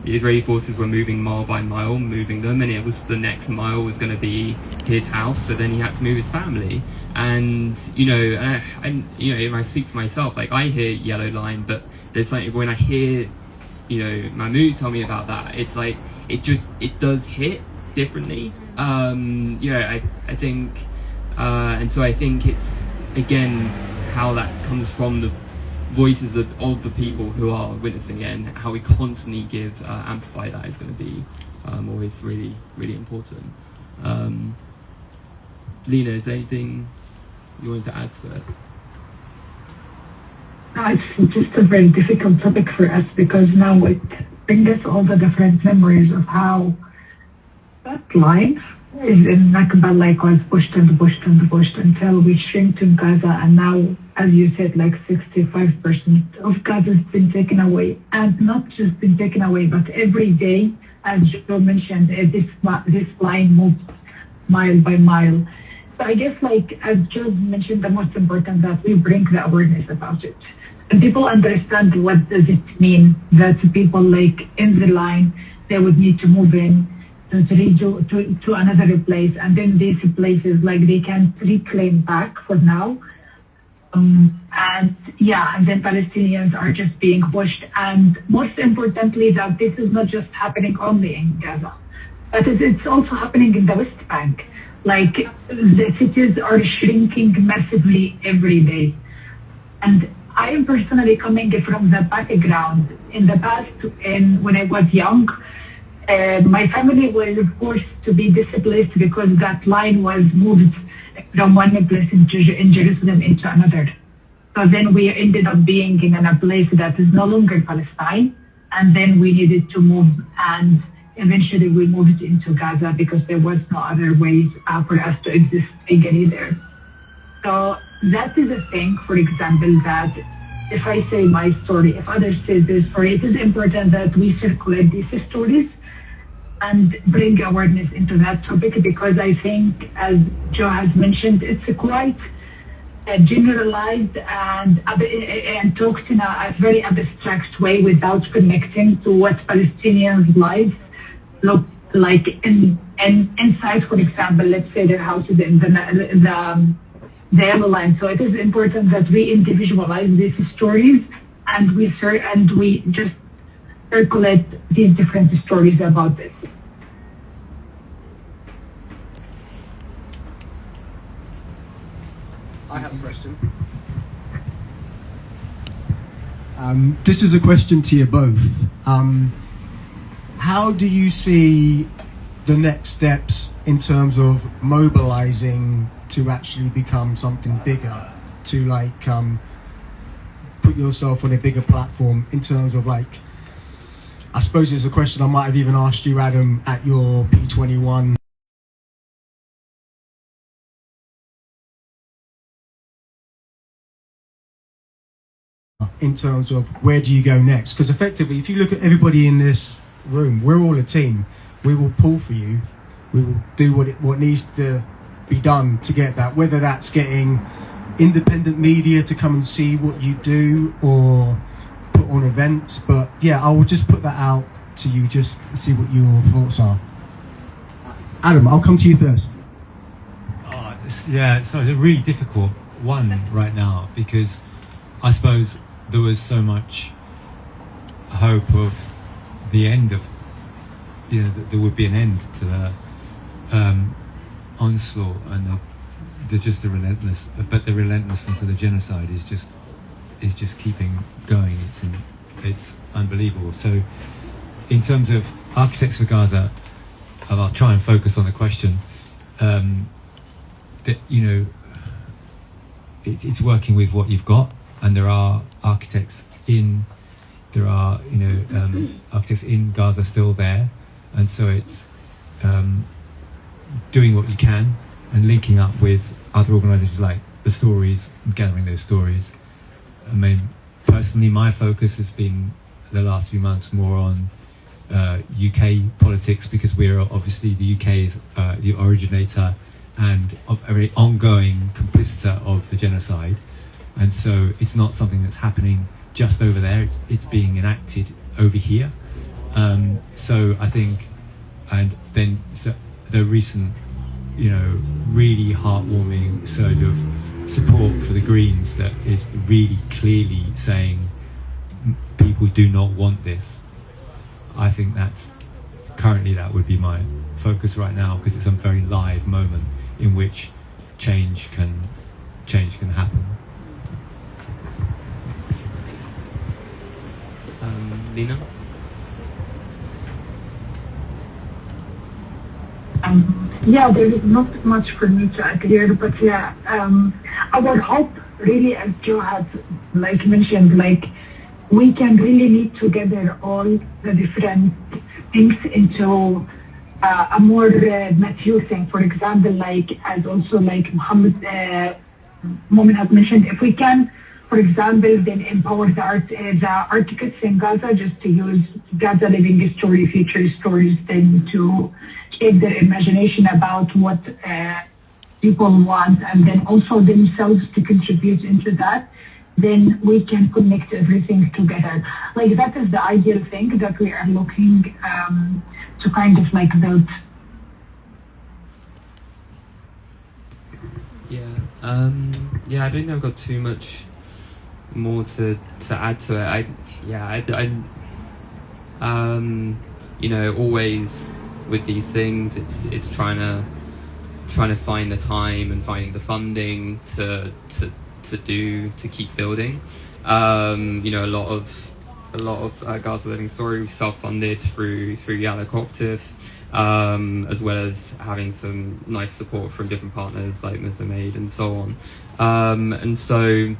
Israeli forces were moving mile by mile, moving them, and it was the next mile was going to be his house, so then he had to move his family. And and I speak for myself, like I hear yellow line, but there's like when I hear Mahmoud tell me about that, it's like it does hit differently. I think and so I think it's again how that comes from the voices of the people who are witnessing it, and how we constantly amplify that is going to be always really, really important. Lina, is there anything you wanted to add to it? It's just a very difficult topic for us because now it brings us all the different memories of how that line is in Nakba, like was pushed and pushed and pushed until we shrink to Gaza, and now, as you said, like 65% of Gaza has been taken away, and not just been taken away, but every day, as Joe mentioned, this line moves mile by mile. So I guess, like as Joe mentioned, the most important that we bring the awareness about it, and people understand what does it mean that people like in the line they would need to move in to another place, and then these places like they can reclaim back for now, and then Palestinians are just being pushed. And most importantly, that this is not just happening only in Gaza. but it's also happening in the West Bank. Like the cities are shrinking massively every day. And I am personally coming from the background. In the past, when I was young, my family was forced to be displaced because that line was moved from one place in Jerusalem into another. So then we ended up being in a place that is no longer Palestine, and then we needed to move, and eventually we moved into Gaza because there was no other ways for us to exist legally there. So that is a thing, for example, that if I say my story, if others say their story, it is important that we circulate these stories and bring awareness into that topic, because I think, as Joe has mentioned, it's quite generalized and talked in a very abstract way without connecting to what Palestinians' lives look like inside. For example, let's say their houses in the yellow line. So it is important that we individualize these stories and we just circulate these different stories about this. I have a question. This is a question to you both. How do you see the next steps in terms of mobilizing to actually become something bigger, to like put yourself on a bigger platform in terms of like, I suppose it's a question I might have even asked you, Adam, at your P21. In terms of where do you go next? Because effectively, if you look at everybody in this room, we're all a team. We will pull for you. We will do what needs to be done to get that, whether that's getting independent media to come and see what you do or put on events. But yeah, I will just put that out to you just to see what your thoughts are. Adam, I'll come to you first. Yeah, so it's a really difficult one right now, because I suppose there was so much hope of the end of, that there would be an end to the onslaught and the relentlessness of the genocide is just keeping going. It's unbelievable. So, in terms of Architects for Gaza, I'll try and focus on the question. That it's working with what you've got, and there are architects in Gaza still there, and so it's doing what you can and linking up with other organisations like The Stories and gathering those stories. I mean, personally, my focus has been the last few months more on UK politics, because we're obviously the UK is the originator and a very ongoing compliciter of the genocide, and so it's not something that's happening just over there, it's being enacted over here. So I think, and then the recent really heartwarming surge of support for the Greens that is really clearly saying people do not want this. I think that would be my focus right now, because it's a very live moment in which change can happen. Lina? There is not much for me to add here, but our hope really, as Joe has mentioned, we can really knit together all the different things into a more mature thing. For example, as also Mohammed has mentioned, if we can, for example, then empower the architects in Gaza just to use Gaza Living Story, future stories, then to shape their imagination about what people want, and then also themselves to contribute into that, then we can connect everything together. That is the ideal thing that we are looking to kind of build. I don't think I've got too much more to add to it. Always with these things. It's trying to find the time and finding the funding to keep building. You know, a lot of Gaza Living Story self-funded through Yala Cooperative, as well as having some nice support from different partners like Muslim Aid and so on. And so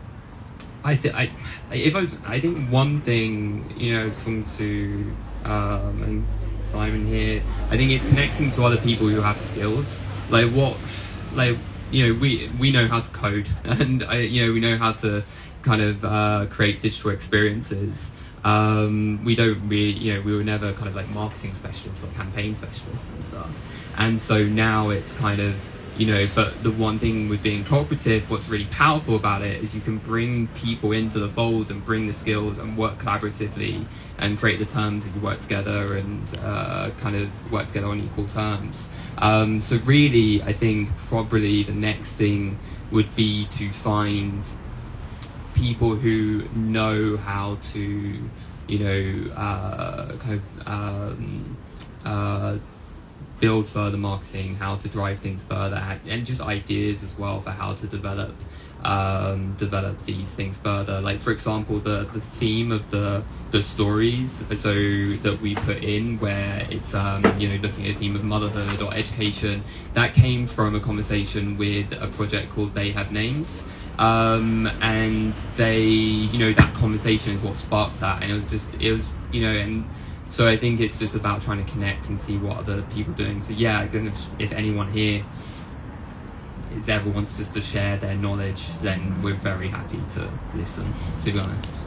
I think one thing, you know, I was talking to and Simon here, I think it's connecting to other people who have skills. You know, we know how to code, and you know, we know how to kind of create digital experiences. We don't really, you know, we were never kind of like marketing specialists or campaign specialists and stuff. And so now it's kind of, you know, but the one thing with being cooperative, what's really powerful about it is you can bring people into the fold and bring the skills and work collaboratively and create the terms that you work together and kind of work together on equal terms. So really, I think probably the next thing would be to find people who know how to, you know, kind of build further marketing, how to drive things further, and just ideas as well for how to develop these things further. Like, for example, the theme of the stories, so that we put in, where it's you know, looking at the theme of motherhood or education, that came from a conversation with a project called They Have Names. And they, you know, that conversation is what sparked that, and it was, you know, and so I think it's just about trying to connect and see what other people are doing. So yeah, I think if anyone here ever wants just to share their knowledge, then we're very happy to listen, to be honest.